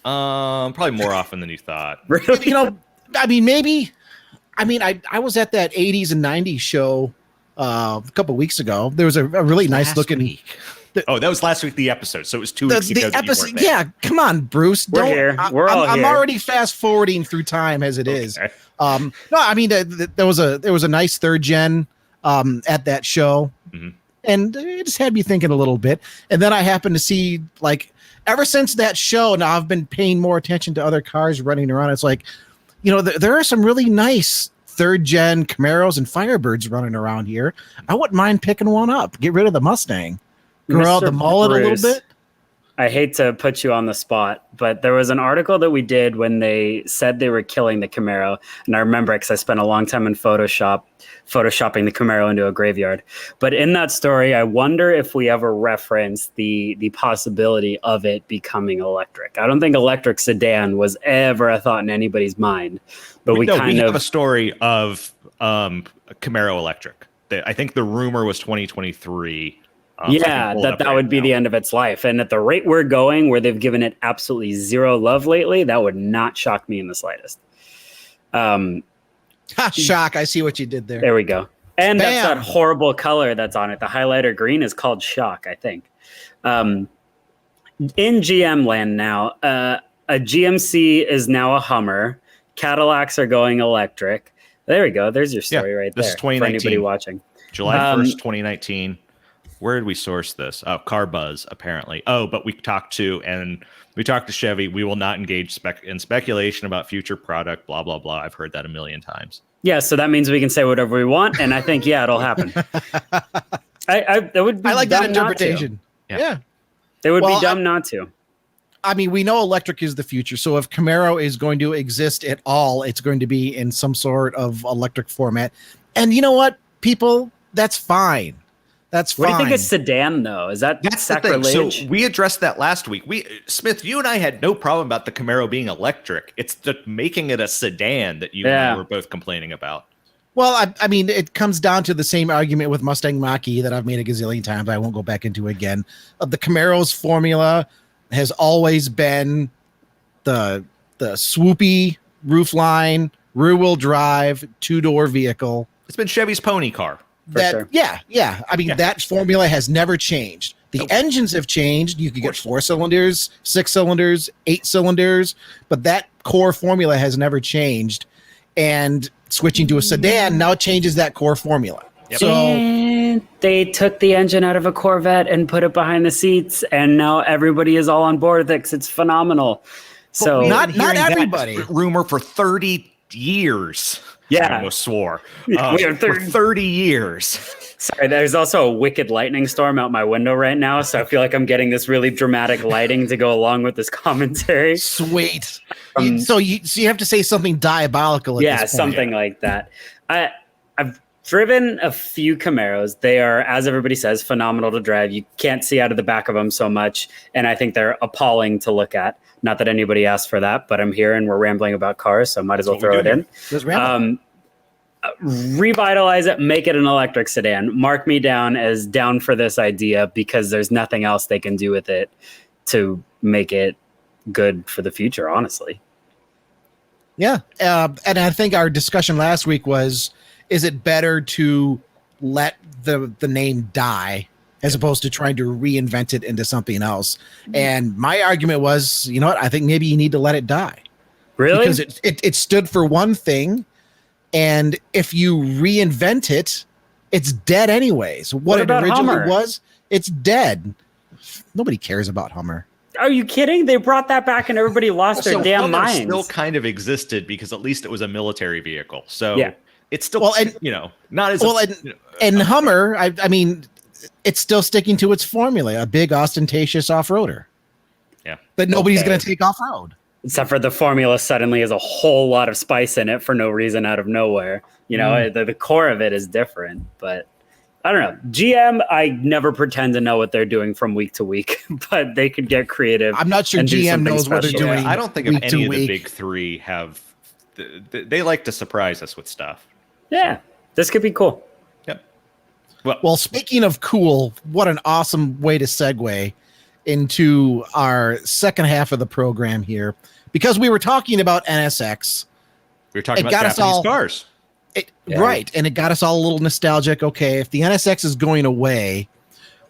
Probably more often than you thought. Really? Maybe. I was at that 80s and 90s show a couple of weeks ago. There was a really nice looking week. That was last week, the episposode. So it was 2 weeks ago. The episode, yeah. Come on, Bruce. We're here. I'm already fast forwarding through time as it is. No, there was a nice third gen at that show. Mm-hmm. And it just had me thinking a little bit. And then I happened to see, like, ever since that show, now I've been paying more attention to other cars running around. It's like, there are some really nice third-gen Camaros and Firebirds running around here. I wouldn't mind picking one up. Get rid of the Mustang. Grow out the mullet a little bit. I hate to put you on the spot, but there was an article that we did when they said they were killing the Camaro. And I remember it because I spent a long time in photoshopping the Camaro into a graveyard. But in that story, I wonder if we ever reference the possibility of it becoming electric. I don't think electric sedan was ever a thought in anybody's mind. But we have a story of Camaro electric. I think the rumor was 2023. That would be the end of its life. And at the rate we're going, where they've given it absolutely zero love lately, that would not shock me in the slightest. Shock. I see what you did there. There we go. And that's that horrible color that's on it. The highlighter green is called shock, I think. In GM land now, a GMC is now a Hummer. Cadillacs are going electric. There we go. There's your story right there. This is 2019. For anybody watching. July 1st, 2019. Where did we source this? Oh, Car Buzz, apparently. Oh, but we talked to Chevy. We will not engage in speculation about future product, blah, blah, blah. I've heard that a million times. Yeah, so that means we can say whatever we want, and I think, it'll happen. I like that interpretation. Yeah. It would be dumb not to. I mean, we know electric is the future. So if Camaro is going to exist at all, it's going to be in some sort of electric format. And you know what, people? That's fine. That's fine. What do you think of sedan, though? Is that's sacrilege? So we addressed that last week. Smith, you and I had no problem about the Camaro being electric. It's just making it a sedan that you and I were both complaining about. Well, I mean, it comes down to the same argument with Mustang Mach-E that I've made a gazillion times. I won't go back into again. The Camaro's formula has always been the swoopy roofline, rear-wheel drive, two-door vehicle. It's been Chevy's pony car. Yeah. I mean, that formula has never changed. The engines have changed. You could get 4 cylinders, 6 cylinders, 8 cylinders, but that core formula has never changed. And switching to a sedan now changes that core formula. Yep. So and they took the engine out of a Corvette and put it behind the seats, and now everybody is all on board with it because it's phenomenal. So not everybody. Rumor for 30 years. Yeah, I almost swore. For 30 years. Sorry, there's also a wicked lightning storm out my window right now, so I feel like I'm getting this really dramatic lighting to go along with this commentary. Sweet. So you have to say something diabolical. At this point. Something like that. I've driven a few Camaros. They are, as everybody says, phenomenal to drive. You can't see out of the back of them so much, and I think they're appalling to look at. Not that anybody asked for that, but I'm here and we're rambling about cars, so might as well throw it in. Revitalize it, make it an electric sedan. Mark me down as down for this idea because there's nothing else they can do with it to make it good for the future, honestly. Yeah. And I think our discussion last week was, is it better to let the name die as opposed to trying to reinvent it into something else? And my argument was, you know what? I think maybe you need to let it die. Really? Because it stood for one thing. And if you reinvent it, it's dead anyways. What it originally Hummer? Was, it's dead. Nobody cares about Hummer. Are you kidding? They brought that back and everybody lost their damn Hummer minds. Still kind of existed because at least it was a military vehicle. So it's still, not as and Hummer, I mean, it's still sticking to its formula, a big ostentatious off-roader. Yeah. But nobody's going to take off-road. Except for the formula suddenly has a whole lot of spice in it for no reason out of nowhere. You know, the core of it is different, but I don't know. GM, I never pretend to know what they're doing from week to week, but they could get creative. I'm not sure GM knows what they're doing. I don't think of any of the big three have. They like to surprise us with stuff. Yeah, this could be cool. Yep. Well, speaking of cool, what an awesome way to segue into our second half of the program here, because we were talking about NSX. We were talking about Japanese cars. Right, and it got us all a little nostalgic. Okay, if the NSX is going away,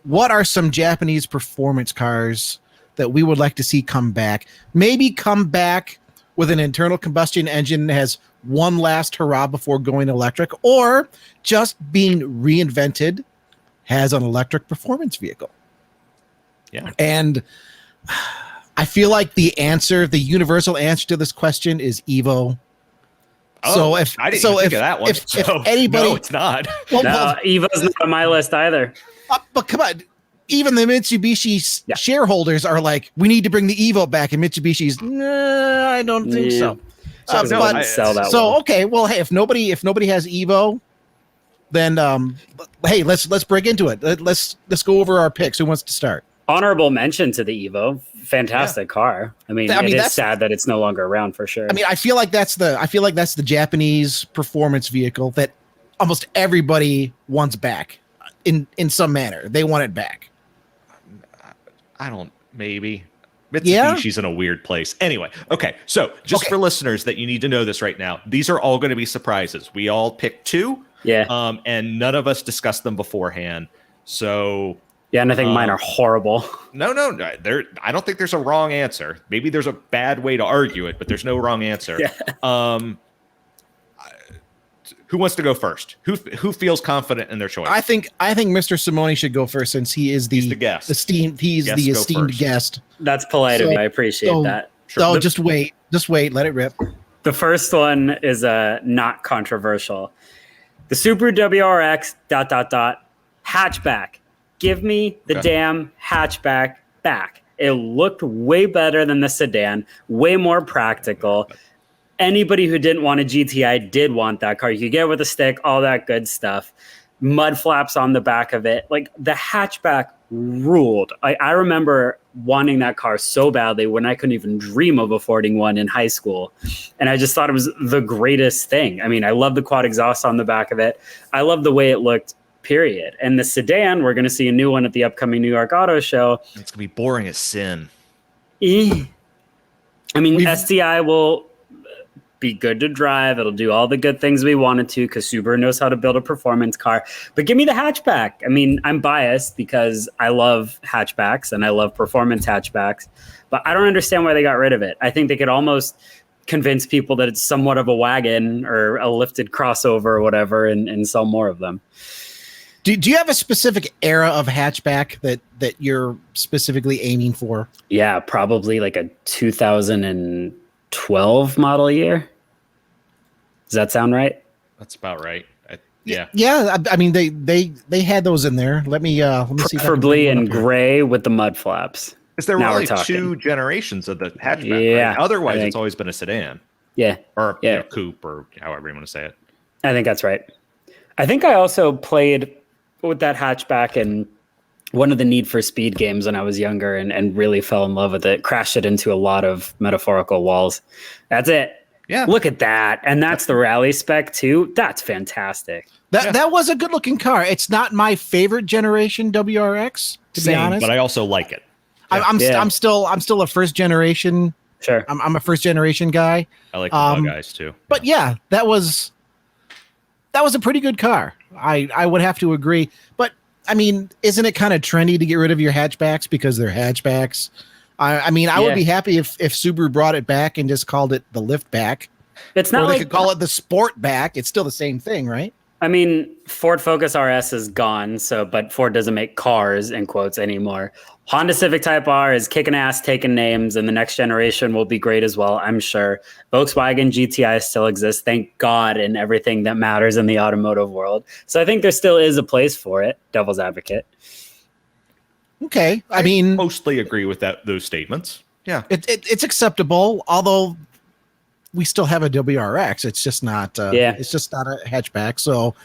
what are some Japanese performance cars that we would like to see come back? Maybe come back with an internal combustion engine that has one last hurrah before going electric, or just being reinvented, has an electric performance vehicle. Yeah. And I feel like the universal answer to this question is Evo. Oh, I didn't even think of that one. If anybody, no, it's not. No, Evo's not on my list either. But come on, even the Mitsubishi shareholders are like, we need to bring the Evo back, and Mitsubishi's, nah, I don't think so. Okay, well, hey, if nobody has Evo, then hey, let's break into it. Let's go over our picks. Who wants to start? Honorable mention to the Evo. Fantastic car. I mean, it is sad that it's no longer around for sure. I mean, I feel like that's the Japanese performance vehicle that almost everybody wants back in some manner. They want it back. Maybe. Mitsubishi's in a weird place. Anyway, okay. So just for listeners that you need to know this right now, these are all going to be surprises. We all picked two. Yeah. And none of us discussed them beforehand. So yeah, and I think mine are horrible. No. I don't think there's a wrong answer. Maybe there's a bad way to argue it, but there's no wrong answer. Yeah. Who wants to go first? Who feels confident in their choice? I think Mr. Simone should go first since he's the guest. He's the esteemed guest. That's polite of you. I appreciate that. Sure. Just wait. Let it rip. The first one is not controversial. The Subaru WRX ... hatchback. Give me the damn hatchback back. It looked way better than the sedan, way more practical. Anybody who didn't want a GTI did want that car. You could get it with a stick, all that good stuff. Mud flaps on the back of it. Like, the hatchback ruled. I remember wanting that car so badly when I couldn't even dream of affording one in high school. And I just thought it was the greatest thing. I mean, I love the quad exhaust on the back of it. I love the way it looked, period. And the sedan, we're going to see a new one at the upcoming New York Auto Show. It's going to be boring as sin. I mean, STI will be good to drive. It'll do all the good things we wanted to because Subaru knows how to build a performance car. But give me the hatchback. I mean, I'm biased because I love hatchbacks and I love performance hatchbacks, but I don't understand why they got rid of it. I think they could almost convince people that it's somewhat of a wagon or a lifted crossover or whatever and sell more of them. Do you have a specific era of hatchback that you're specifically aiming for? Yeah, probably like a 2012 model year. Does that sound right? That's about right. Yeah. Yeah. I mean, they had those in there. Let me see. Preferably in gray with the mud flaps. Because there were only two generations of the hatchback. Yeah. Right? Otherwise, it's always been a sedan. Yeah. Or a coupe or however you want to say it. I think that's right. I think I also played with that hatchback in one of the Need for Speed games when I was younger and really fell in love with it. Crashed it into a lot of metaphorical walls. That's it. Yeah. Look at that. And that's the rally spec too. That's fantastic. That was a good looking car. It's not my favorite generation WRX, to be honest. But I also like it. I'm still a first generation. Sure. I'm a first generation guy. I like the bug guys too. But yeah, that was a pretty good car. I would have to agree. But I mean, isn't it kind of trendy to get rid of your hatchbacks because they're hatchbacks? I would be happy if Subaru brought it back and just called it the liftback. It's not or they could call it the Sportback. It's still the same thing, right? I mean, Ford Focus RS is gone, but Ford doesn't make cars in quotes anymore. Honda Civic Type R is kicking ass, taking names, and the next generation will be great as well, I'm sure. Volkswagen GTI still exists, thank God, in everything that matters in the automotive world. So I think there still is a place for it, devil's advocate. Okay, I mean, mostly agree with those statements. Yeah, it's acceptable, although we still have a WRX. It's just not. It's just not a hatchback. So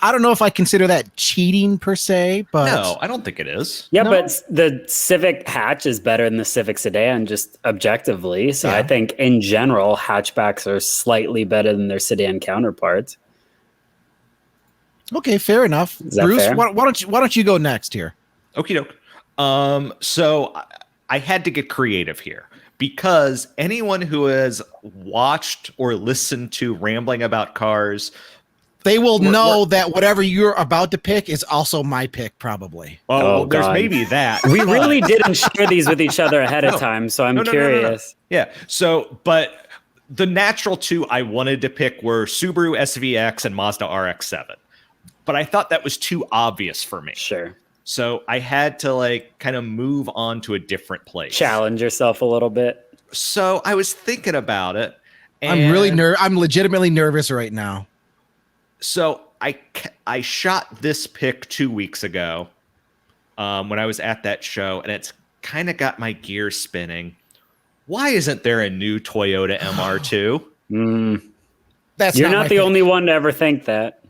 I don't know if I consider that cheating per se. But no, I don't think it is. Yeah, but the Civic hatch is better than the Civic sedan, just objectively. So I think in general, hatchbacks are slightly better than their sedan counterparts. Okay, fair enough. Bruce, fair? Why don't you go next here? Okie doke. So I had to get creative here because anyone who has watched or listened to Rambling About Cars, they will know that whatever you're about to pick is also my pick, probably. Oh, there's maybe that. We really didn't share these with each other ahead of time, so I'm curious. No. Yeah. So, but the natural two I wanted to pick were Subaru SVX and Mazda RX-7. but I thought that was too obvious for me. Sure. So I had to like kind of move on to a different place. Challenge yourself a little bit. So I was thinking about it. I'm legitimately nervous right now. So I shot this pic 2 weeks ago when I was at that show, and it's kind of got my gears spinning. Why isn't there a new Toyota MR2? You're not the only one to ever think that.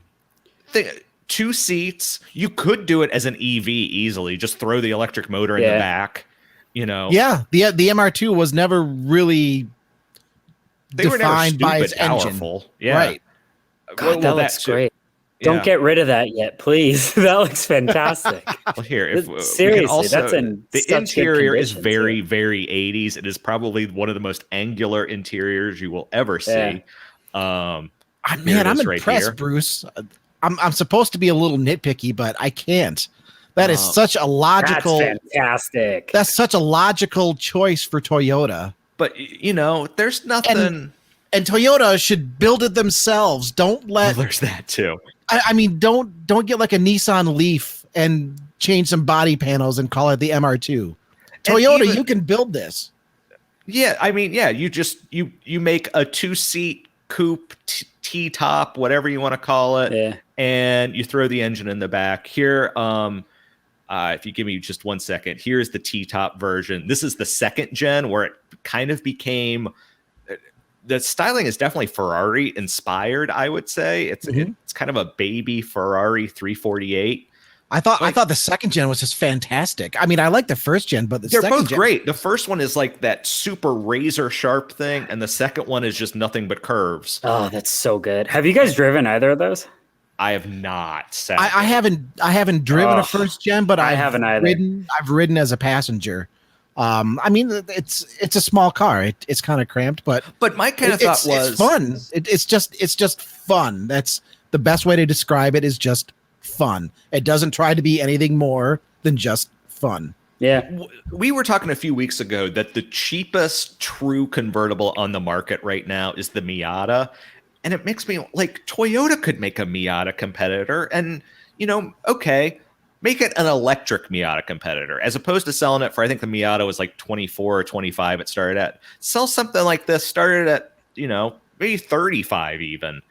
2 seats. You could do it as an EV easily. Just throw the electric motor in the back. Yeah, the MR2 was never really defined by its powerful engine. Yeah, right. God, that looks great. Don't get rid of that yet, please. That looks fantastic. Well, here, seriously, that's in the interior is very, very 80s. It is probably one of the most angular interiors you will ever see. I'm impressed, Bruce. I'm supposed to be a little nitpicky, but I can't. That is such a logical. That's fantastic. That's such a logical choice for Toyota. But there's nothing. And Toyota should build it themselves. Don't let. Well, there's that too. I mean, don't get like a Nissan Leaf and change some body panels and call it the MR2. Toyota, you can build this. Yeah, I mean, yeah, you make a 2-seat coupe, T-top, whatever you want to call it, and you throw the engine in the back. Here, if you give me just 1 second, here's the T-top version. This is the 2nd gen where it kind of became. The styling is definitely Ferrari inspired, I would say. It's kind of a baby Ferrari 348. I thought the 2nd gen was just fantastic. I mean, I like the 1st gen, but they're both great. The first one is like that super razor sharp thing, and the second one is just nothing but curves. Oh, that's so good. Have you guys driven either of those? I have not. I haven't driven a 1st gen, but I haven't either. I've ridden as a passenger. I mean, it's a small car. It's kind of cramped, but my kind of thought was it's fun. It's just fun. That's the best way to describe it. Is just fun. It doesn't try to be anything more than just fun. Yeah, we were talking a few weeks ago that the cheapest true convertible on the market right now is the Miata, and it makes me like Toyota could make a Miata competitor, and okay. Make it an electric Miata competitor, as opposed to selling it for, I think the Miata was like 24 or 25 it started at. Sell something like this, started at, maybe 35 even.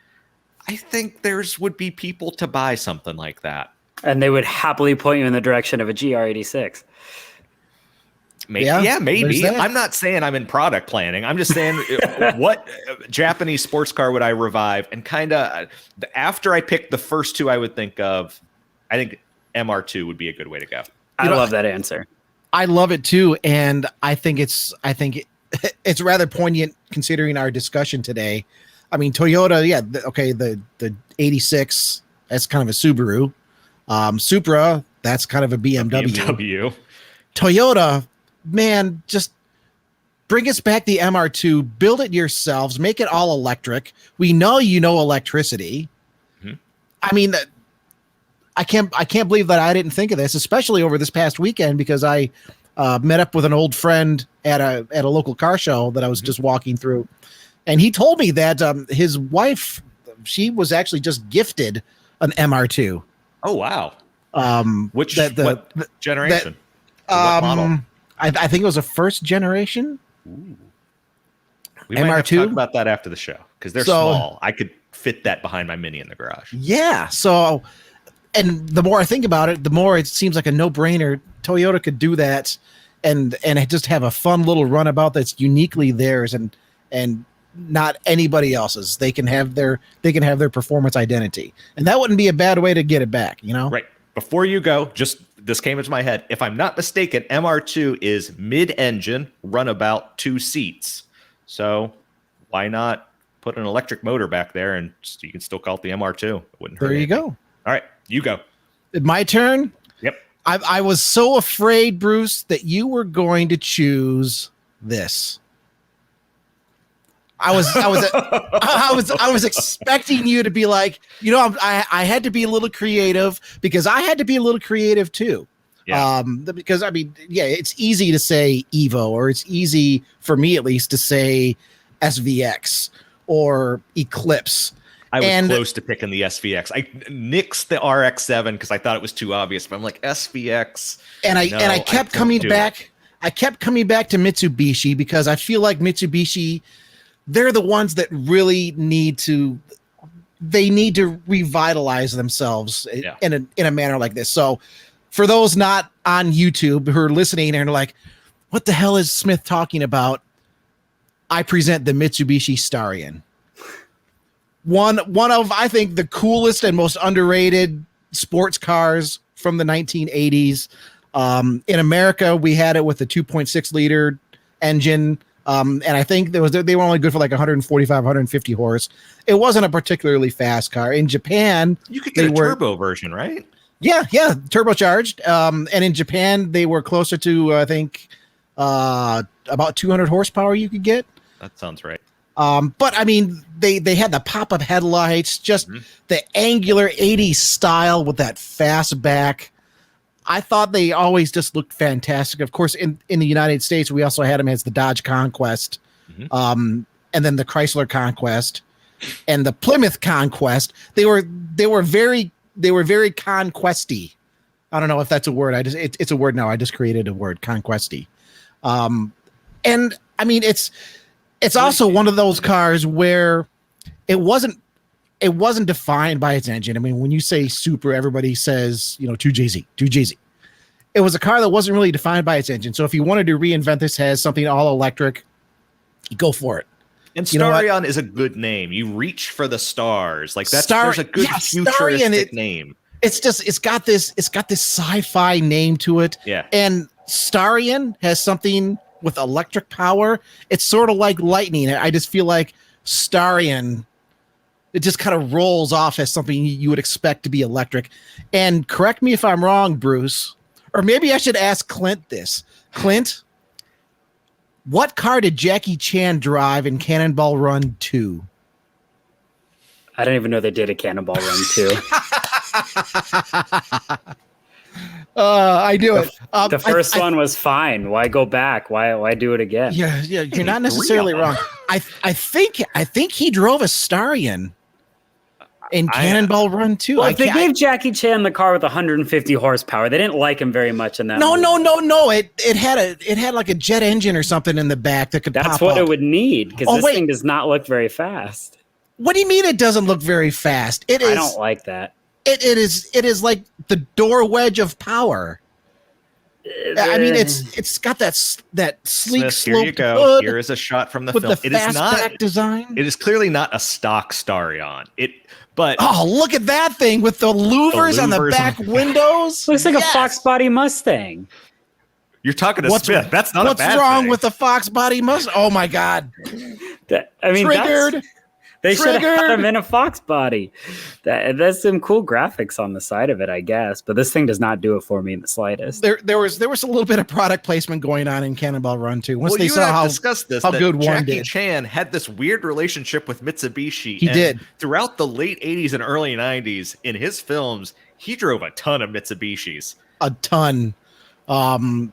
I think would be people to buy something like that. And they would happily point you in the direction of a GR86. Maybe, maybe. I'm not saying I'm in product planning. I'm just saying what Japanese sports car would I revive? And kind of after I picked the first two I would think of, I think MR2 would be a good way to go. I love that answer. I love it too, and I think it's rather poignant considering our discussion today. I mean, Toyota, the 86, that's kind of a Subaru. Supra, that's kind of a BMW. Toyota, man, just bring us back the MR2, build it yourselves, make it all electric. We know electricity. Mm-hmm. I mean, I can't believe that I didn't think of this, especially over this past weekend, because I met up with an old friend at a local car show that I was just walking through, and he told me that his wife, she was actually just gifted an MR2. Oh wow! What generation? What model? I think it was a 1st generation. Ooh. We might have to talk about that after the show because they're small. I could fit that behind my Mini in the garage. Yeah. So. And the more I think about it, the more it seems like a no-brainer. Toyota could do that, and just have a fun little runabout that's uniquely theirs and not anybody else's. They can have their performance identity, and that wouldn't be a bad way to get it back. Right. Before you go, this came into my head. If I'm not mistaken, MR2 is mid-engine, runabout, 2 seats. So why not put an electric motor back there, and you can still call it the MR2? It wouldn't hurt. There you go. All right, you go. My turn? Yep. I was so afraid, Bruce, that you were going to choose this. I was expecting you to be like, I had to be a little creative because I had to be a little creative too. Yeah. Because I mean, it's easy to say Evo, or it's easy for me at least to say SVX or Eclipse. I was close to picking the SVX. I nixed the RX-7 because I thought it was too obvious. But I'm like SVX, I kept coming back. I kept coming back to Mitsubishi because I feel like Mitsubishi, they're the ones that really need to revitalize themselves in a manner like this. So for those not on YouTube who are listening and are like, what the hell is Smith talking about? I present the Mitsubishi Starion. One of, I think, the coolest and most underrated sports cars from the 1980s. In America, we had it with the 2.6 liter engine. And I think they were only good for like 145, 150 horse. It wasn't a particularly fast car. In Japan, you could get a turbo version, right? Yeah, turbocharged. And in Japan, they were closer to, I think, about 200 horsepower you could get. That sounds right. But I mean, they had the pop-up headlights, just the angular 80s style with that fast back. I thought they always just looked fantastic. Of course, in the United States, we also had them as the Dodge Conquest, and then the Chrysler Conquest, and the Plymouth Conquest. They were very conquesty. I don't know if that's a word. It's a word now. I just created a word, conquesty. And I mean, it's also one of those cars where it wasn't defined by its engine. I mean, when you say super, everybody says, 2JZ. It was a car that wasn't really defined by its engine. So if you wanted to reinvent this as something all electric, you go for it. And Starion is a good name. You reach for the stars. Like there's a good futuristic name. It's got this sci-fi name to it. Yeah. And Starion has something with electric power. It's sort of like lightning. I just feel like Starion, it just kind of rolls off as something you would expect to be electric. And correct me if I'm wrong, Bruce, or maybe I should ask Clint this. Clint, what car did Jackie Chan drive in Cannonball Run 2? I don't even know they did a Cannonball Run 2. I do it. The first one was fine. Why go back? Why do it again? Yeah, you're not necessarily wrong. I think he drove a Starion in Cannonball Run 2. Well, they gave Jackie Chan the car with 150 horsepower. They didn't like him very much in that. No. movie. It had like a jet engine or something in the back that could pop up. That's what it would need, because this thing does not look very fast. What do you mean it doesn't look very fast? I don't like that. It is like the door wedge of power. I mean, it's got that sleek, sloped here you go. hood. Here is a shot from the with film. The fastback design. It is clearly not a stock Starion. But look at that thing with the louvers on the back windows. Looks like a Fox body Mustang. You're talking to Smith. That's not a bad thing. What's wrong with the Fox body Mustang? Oh my God! Triggered. They should have had him in a Fox body. That's some cool graphics on the side of it, I guess. But this thing does not do it for me in the slightest. There was a little bit of product placement going on in Cannonball Run 2. Once they saw how good one did. Jackie Chan had this weird relationship with Mitsubishi. He did. Throughout the late 80s and early 90s, in his films, he drove a ton of Mitsubishis. A ton. Well,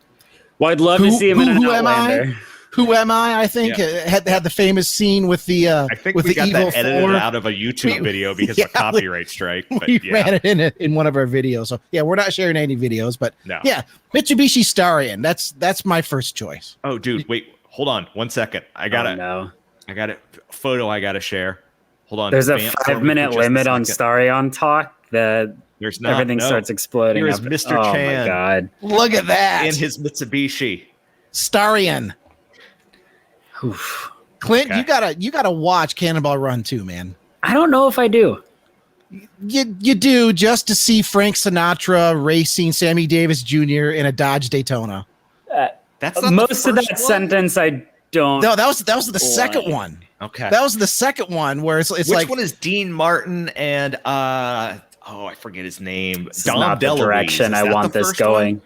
I'd love to see him in an Outlander. Who am I? I think had the famous scene with the I think with we the got Evil that edited 4. out of a YouTube video because of a copyright strike. But we ran it in one of our videos. So we're not sharing any videos, but Mitsubishi Starion. That's my first choice. Oh, dude, wait, hold on 1 second. I got it. Photo I gotta share. Hold on. There's a 5-minute limit on Starion talk that everything starts exploding. Here's Mr. Chan. Oh my God! Look at that in his Mitsubishi Starion. Oof. Clint, you gotta watch Cannonball Run 2, man. I don't know if I do. You do, just to see Frank Sinatra racing Sammy Davis Jr. in a Dodge Daytona. That's not most of that sentence. I don't. No, that was the second one. Okay, that was the second one where it's which like, one is Dean Martin and I forget his name. This is not the direction I want this going.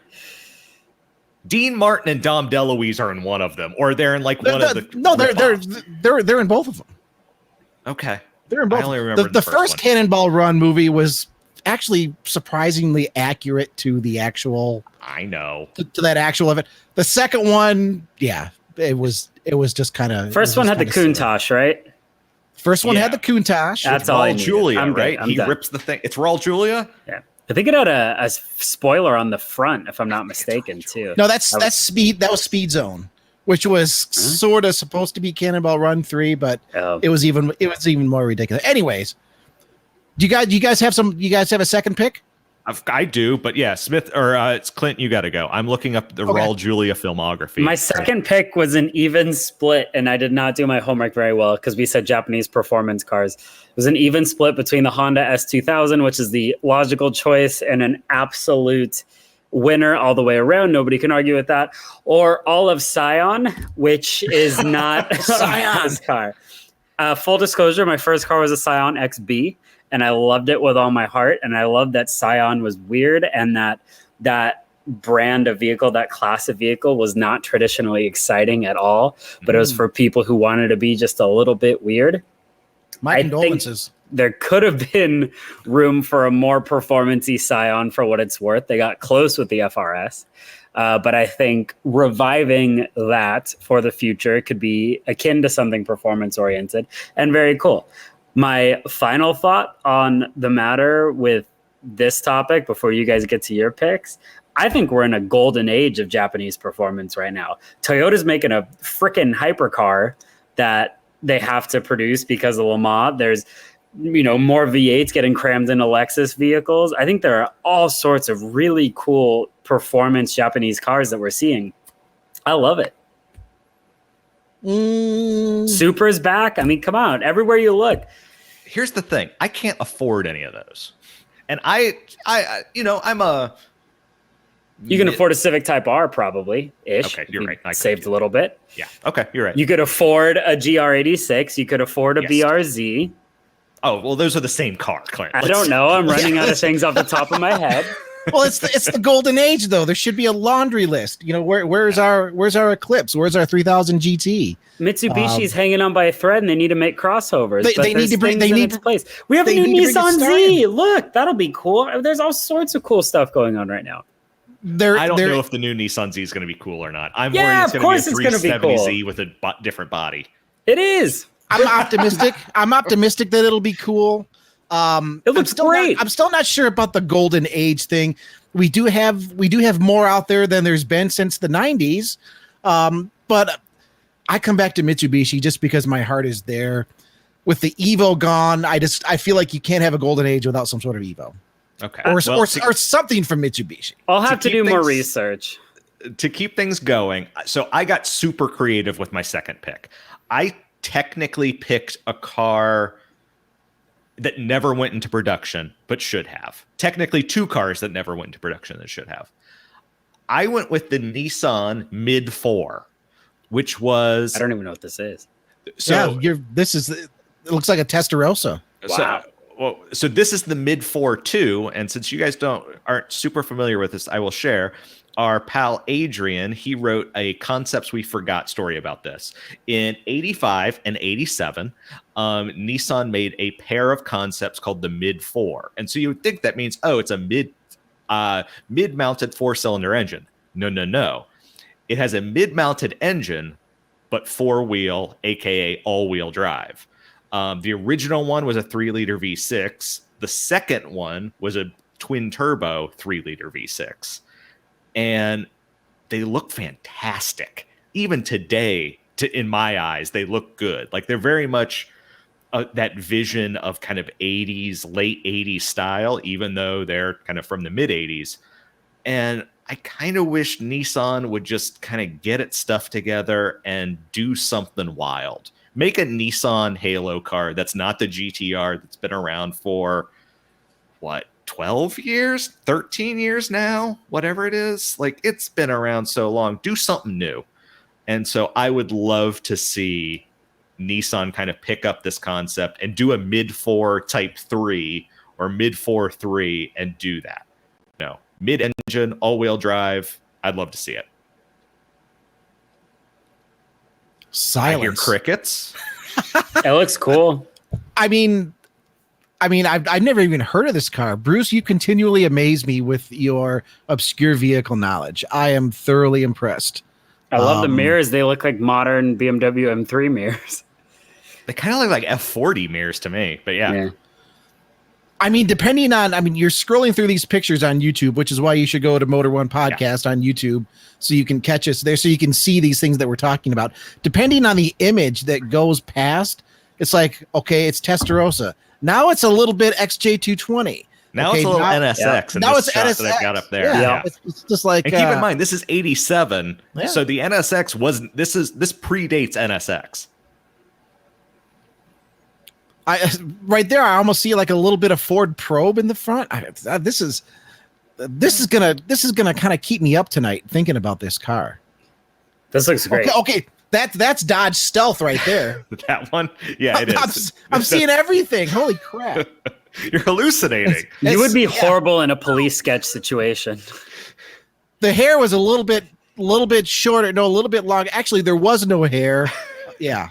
Dean Martin and Dom DeLuise are in one of them, or they're in like one of the. No, they're in both of them. Okay, they're in both. I only remember the first Cannonball Run movie was actually surprisingly accurate to the actual. I know to that actual event. The second one, it was just kind of. First one had the Countach, right? First one had the Countach. That's all I Raul needed. Julia, I'm good. right? I'm He done. rips the thing. It's Raul Julia? Yeah. I think it had a spoiler on the front, if I'm not mistaken, too. No, that's Speed. That was Speed Zone, which was sort of supposed to be Cannonball Run 3, but it was even more ridiculous. Anyways, do you guys have a second pick? I do, but yeah, Smith or it's Clint. You got to go. I'm looking up the Raul Julia filmography. My second pick was an even split, and I did not do my homework very well because we said Japanese performance cars. It was an even split between the Honda S2000, which is the logical choice and an absolute winner all the way around. Nobody can argue with that. Or all of Scion, which is not Scion's car. Full disclosure, my first car was a Scion XB. And I loved it with all my heart. And I loved that Scion was weird and that brand of vehicle, that class of vehicle was not traditionally exciting at all. But it was for people who wanted to be just a little bit weird. My condolences. There could have been room for a more performance-y Scion for what it's worth. They got close with the FRS. But I think reviving that for the future could be akin to something performance-oriented and very cool. My final thought on the matter with this topic before you guys get to your picks, I think we're in a golden age of Japanese performance right now. Toyota's making a freaking hypercar that they have to produce because of Le Mans. There's, more V8s getting crammed into Lexus vehicles. I think there are all sorts of really cool performance Japanese cars that we're seeing. I love it. Supra's back. I mean, come on, everywhere you look. Here's the thing. I can't afford any of those. And I'm a... You can afford a Civic Type R probably, ish. Okay, you're right. I saved a little bit. Yeah, okay, you're right. You could afford a GR86. You could afford a BRZ. Oh, well, those are the same car, Clint. I don't know. I'm running out of things off the top of my head. Well, it's the golden age, though. There should be a laundry list. Where's our Eclipse? Where's our 3000 GT? Mitsubishi's hanging on by a thread, and they need to make crossovers. They need to bring. They need to place. We have a new Nissan Z. Look, that'll be cool. There's all sorts of cool stuff going on right now. I don't know if the new Nissan Z is going to be cool or not. I'm worried it's going to be a 370Z with a different body. It is. I'm optimistic. I'm optimistic that it'll be cool. It looks great. I'm still not sure about the golden age thing. We do have more out there than there's been since the 90s. But I come back to Mitsubishi just because my heart is there. With the Evo gone, I feel like you can't have a golden age without some sort of Evo. Okay. Or something from Mitsubishi. I'll have to do more research. To keep things going, so I got super creative with my second pick. I technically picked a car that never went into production, but should have. Technically, two cars that never went into production that should have. I went with the Nissan Mid-4, which was... I don't even know what this is. So yeah, it looks like a Testarossa. Wow. So this is the Mid-4 too, and since you guys aren't super familiar with this, I will share. Our pal Adrian, he wrote a Concepts We Forgot story about this. In 85 and 87, Nissan made a pair of concepts called the Mid-4. And so you would think that means, it's a mid-mounted four-cylinder engine. No. It has a mid-mounted engine, but four-wheel, aka all-wheel drive. The original one was a 3-liter V6. The second one was a twin-turbo 3-liter V6. And they look fantastic. Even today, in my eyes, they look good. Like they're very much that vision of kind of 80s, late 80s style, even though they're kind of from the mid 80s. And I kind of wish Nissan would just kind of get its stuff together and do something wild. Make a Nissan Halo car that's not the GTR that's been around for, 12 years, 13 years now, whatever it is. Like, it's been around so long. Do something new. And so I would love to see Nissan kind of pick up this concept and do a Mid-4 Type 3 or Mid-4 3 and do that. Mid-engine, all-wheel drive. I'd love to see it. Silence. I hear crickets. It looks cool. I mean, I've never even heard of this car. Bruce, you continually amaze me with your obscure vehicle knowledge. I am thoroughly impressed. I love the mirrors. They look like modern BMW M3 mirrors. They kind of look like F40 mirrors to me, but yeah. I mean, you're scrolling through these pictures on YouTube, which is why you should go to Motor One Podcast on YouTube so you can catch us there, so you can see these things that we're talking about. Depending on the image that goes past, it's like, okay, it's Testarossa. Now it's a little bit XJ220. Now it's a little NSX. And now it's NSX NSX. that I've got up there. Yeah. It's just like, and keep in mind, this is 87. Yeah. So the NSX this predates NSX. Right there, I almost see like a little bit of Ford Probe in the front. This is gonna kind of keep me up tonight thinking about this car. This looks great. Okay. That's Dodge Stealth right there. That one, yeah, it is. I'm seeing everything. Holy crap! You're hallucinating. You would be horrible in a police sketch situation. The hair was a little bit shorter. No, a little bit long. Actually, there was no hair. Yeah.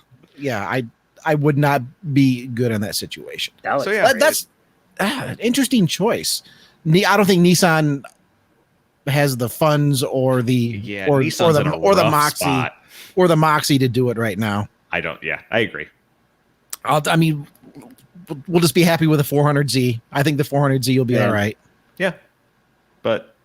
I would not be good in that situation. That's an interesting choice. I don't think Nissan has the funds or the Moxie to do it right now. I don't. Yeah, I agree. I mean, we'll just be happy with the 400Z. I think the 400Z will be all right. Yeah, but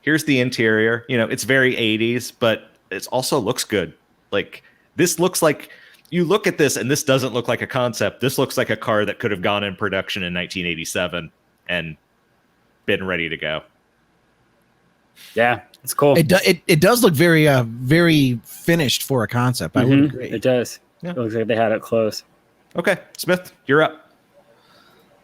here's the interior. It's very 80s, but it also looks good. Like this looks like. You look at this, and this doesn't look like a concept. This looks like a car that could have gone in production in 1987 and been ready to go. Yeah, it's cool. It does look very very finished for a concept. I would agree. It does. Yeah. It looks like they had it close. Okay, Smith, you're up.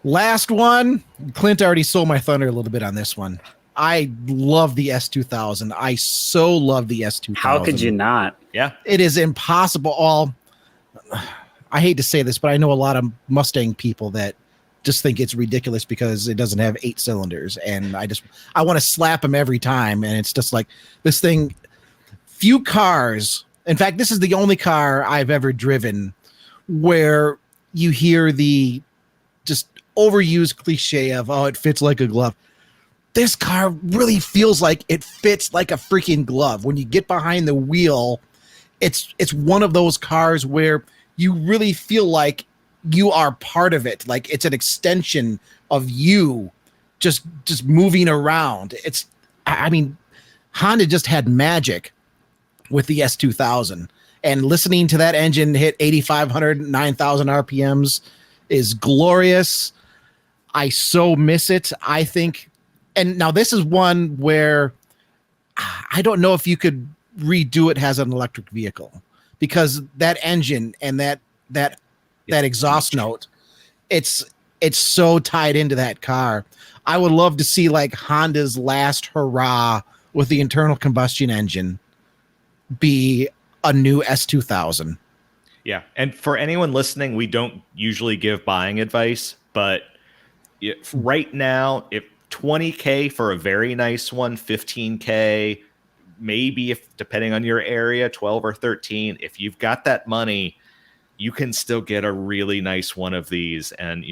Last one. Clint already stole my thunder a little bit on this one. I love the S2000. I so love the S2000. How could you not? Yeah, it is impossible. I hate to say this, but I know a lot of Mustang people that just think it's ridiculous because it doesn't have 8 cylinders, and I want to slap them every time. And it's just like this thing. Few cars, in fact, this is the only car I've ever driven where you hear the just overused cliche of, oh, it fits like a glove. This car really feels like it fits like a freaking glove. When you get behind the wheel, it's one of those cars where you really feel like you are part of it. Like it's an extension of you just moving around. Honda just had magic with the S2000, and listening to that engine hit 8,500, 9,000 RPMs is glorious. I so miss it. I think, and now this is one where I don't know if you could redo it as an electric vehicle, because that engine and that exhaust note, it's so tied into that car. I would love to see like Honda's last hurrah with the internal combustion engine be a new S2000. Yeah, and for anyone listening, we don't usually give buying advice, but right now, if $20K for a very nice one, $15K, maybe if depending on your area, 12 or 13, if you've got that money, you can still get a really nice one of these, and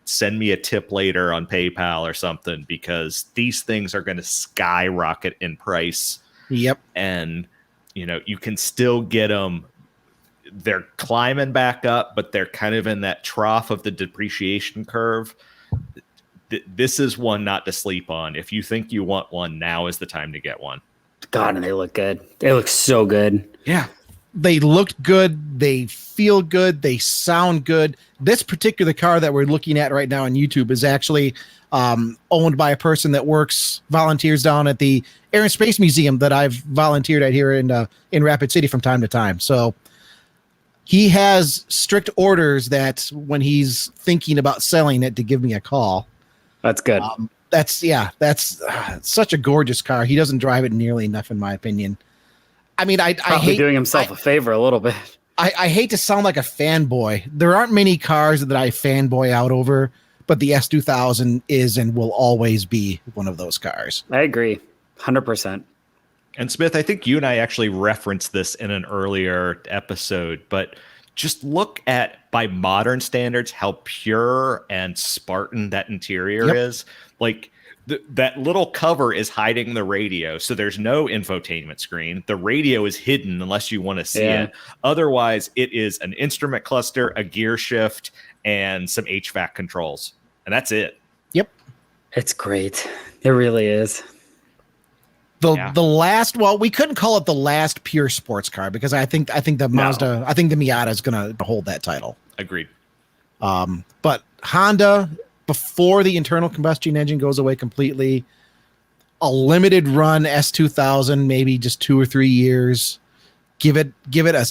send me a tip later on PayPal or something, because these things are going to skyrocket in price. Yep. And you can still get them. They're climbing back up, but they're kind of in that trough of the depreciation curve. This is one not to sleep on. If you think you want one, now is the time to get one. God, and they look good. They look so good. Yeah. They look good. They feel good. They sound good. This particular car that we're looking at right now on YouTube is actually owned by a person that volunteers down at the Air and Space Museum that I've volunteered at here in Rapid City from time to time. So he has strict orders that when he's thinking about selling it, to give me a call. That's good. That's such a gorgeous car. He doesn't drive it nearly enough, in my opinion. I mean, I hate doing himself a favor a little bit. I hate to sound like a fanboy. There aren't many cars that I fanboy out over, but the S2000 is and will always be one of those cars. I agree, 100%. And Smith, I think you and I actually referenced this in an earlier episode, but just look at, by modern standards, how pure and Spartan that interior is. Like, that little cover is hiding the radio, so there's no infotainment screen. The radio is hidden unless you want to see it. Otherwise, it is an instrument cluster, a gear shift, and some HVAC controls, and that's it. Yep, it's great. It really is. The last, well, we couldn't call it the last pure sports car because I think the Mazda, I think the Miata is going to hold that title. Agreed. But Honda, before the internal combustion engine goes away completely, a limited run S2000, maybe just 2 or 3 years. Give it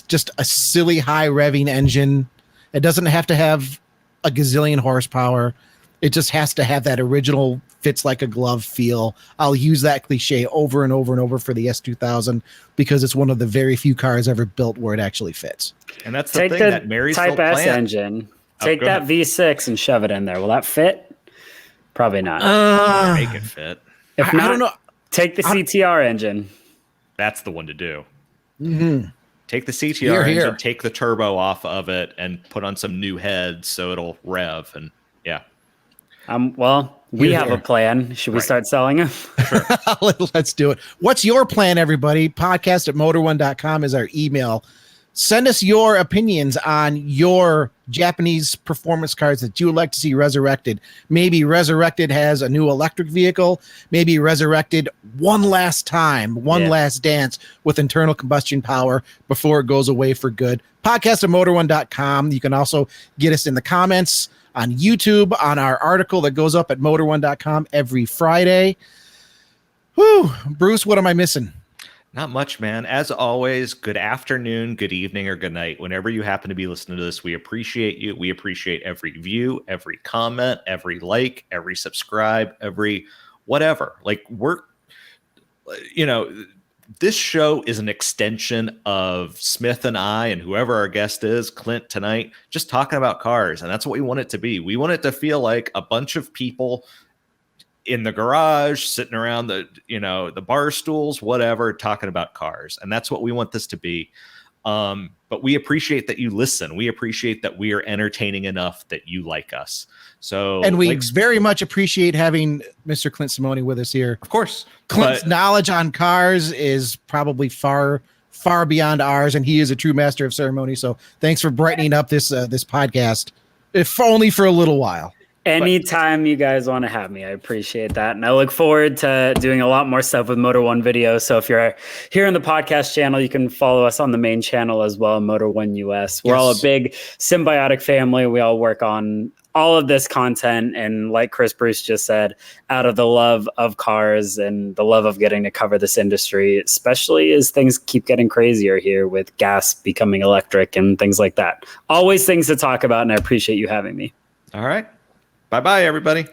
just a silly high revving engine. It doesn't have to have a gazillion horsepower. It just has to have that original fits like a glove feel. I'll use that cliche over and over and over for the S2000 because it's one of the very few cars ever built where it actually fits. And that's the thing that Marysville Type S engine. Take that V6 and shove it in there. Will that fit? Probably not. Make it fit. If not, I don't know. Take the CTR engine. That's the one to do. Mm-hmm. Take the CTR engine, take the turbo off of it, and put on some new heads so it'll rev. And yeah. Well, we have a plan. Should we start selling them? Sure. Let's do it. What's your plan, everybody? Podcast@motor1.com is our email. Send us your opinions on your Japanese performance cars that you would like to see resurrected. Maybe Resurrected has a new electric vehicle. Maybe Resurrected one last time, one last dance with internal combustion power before it goes away for good. Podcast@motor1.com. You can also get us in the comments on YouTube on our article that goes up at motor1.com every Friday. Whew, Bruce, what am I missing? Not much, man. As always, good afternoon, good evening, or good night. Whenever you happen to be listening to this, we appreciate you. We appreciate every view, every comment, every like, every subscribe, every whatever. Like this show is an extension of Smith and I and whoever our guest is, Clint tonight, just talking about cars. And that's what we want it to be. We want it to feel like a bunch of people in the garage, sitting around the bar stools, whatever, talking about cars. And that's what we want this to be. But we appreciate that you listen. We appreciate that we are entertaining enough that you like us. So, and we very much appreciate having Mr. Clint Simone with us here. Of course. Clint's knowledge on cars is probably far, far beyond ours, and he is a true master of ceremony. So thanks for brightening up this podcast, if only for a little while. Anytime you guys want to have me, I appreciate that. And I look forward to doing a lot more stuff with Motor One videos. So if you're here on the podcast channel, you can follow us on the main channel as well, Motor One US. We're all a big symbiotic family. We all work on all of this content. And like Chris Bruce just said, out of the love of cars and the love of getting to cover this industry, especially as things keep getting crazier here with gas becoming electric and things like that. Always things to talk about. And I appreciate you having me. All right. Bye-bye, everybody.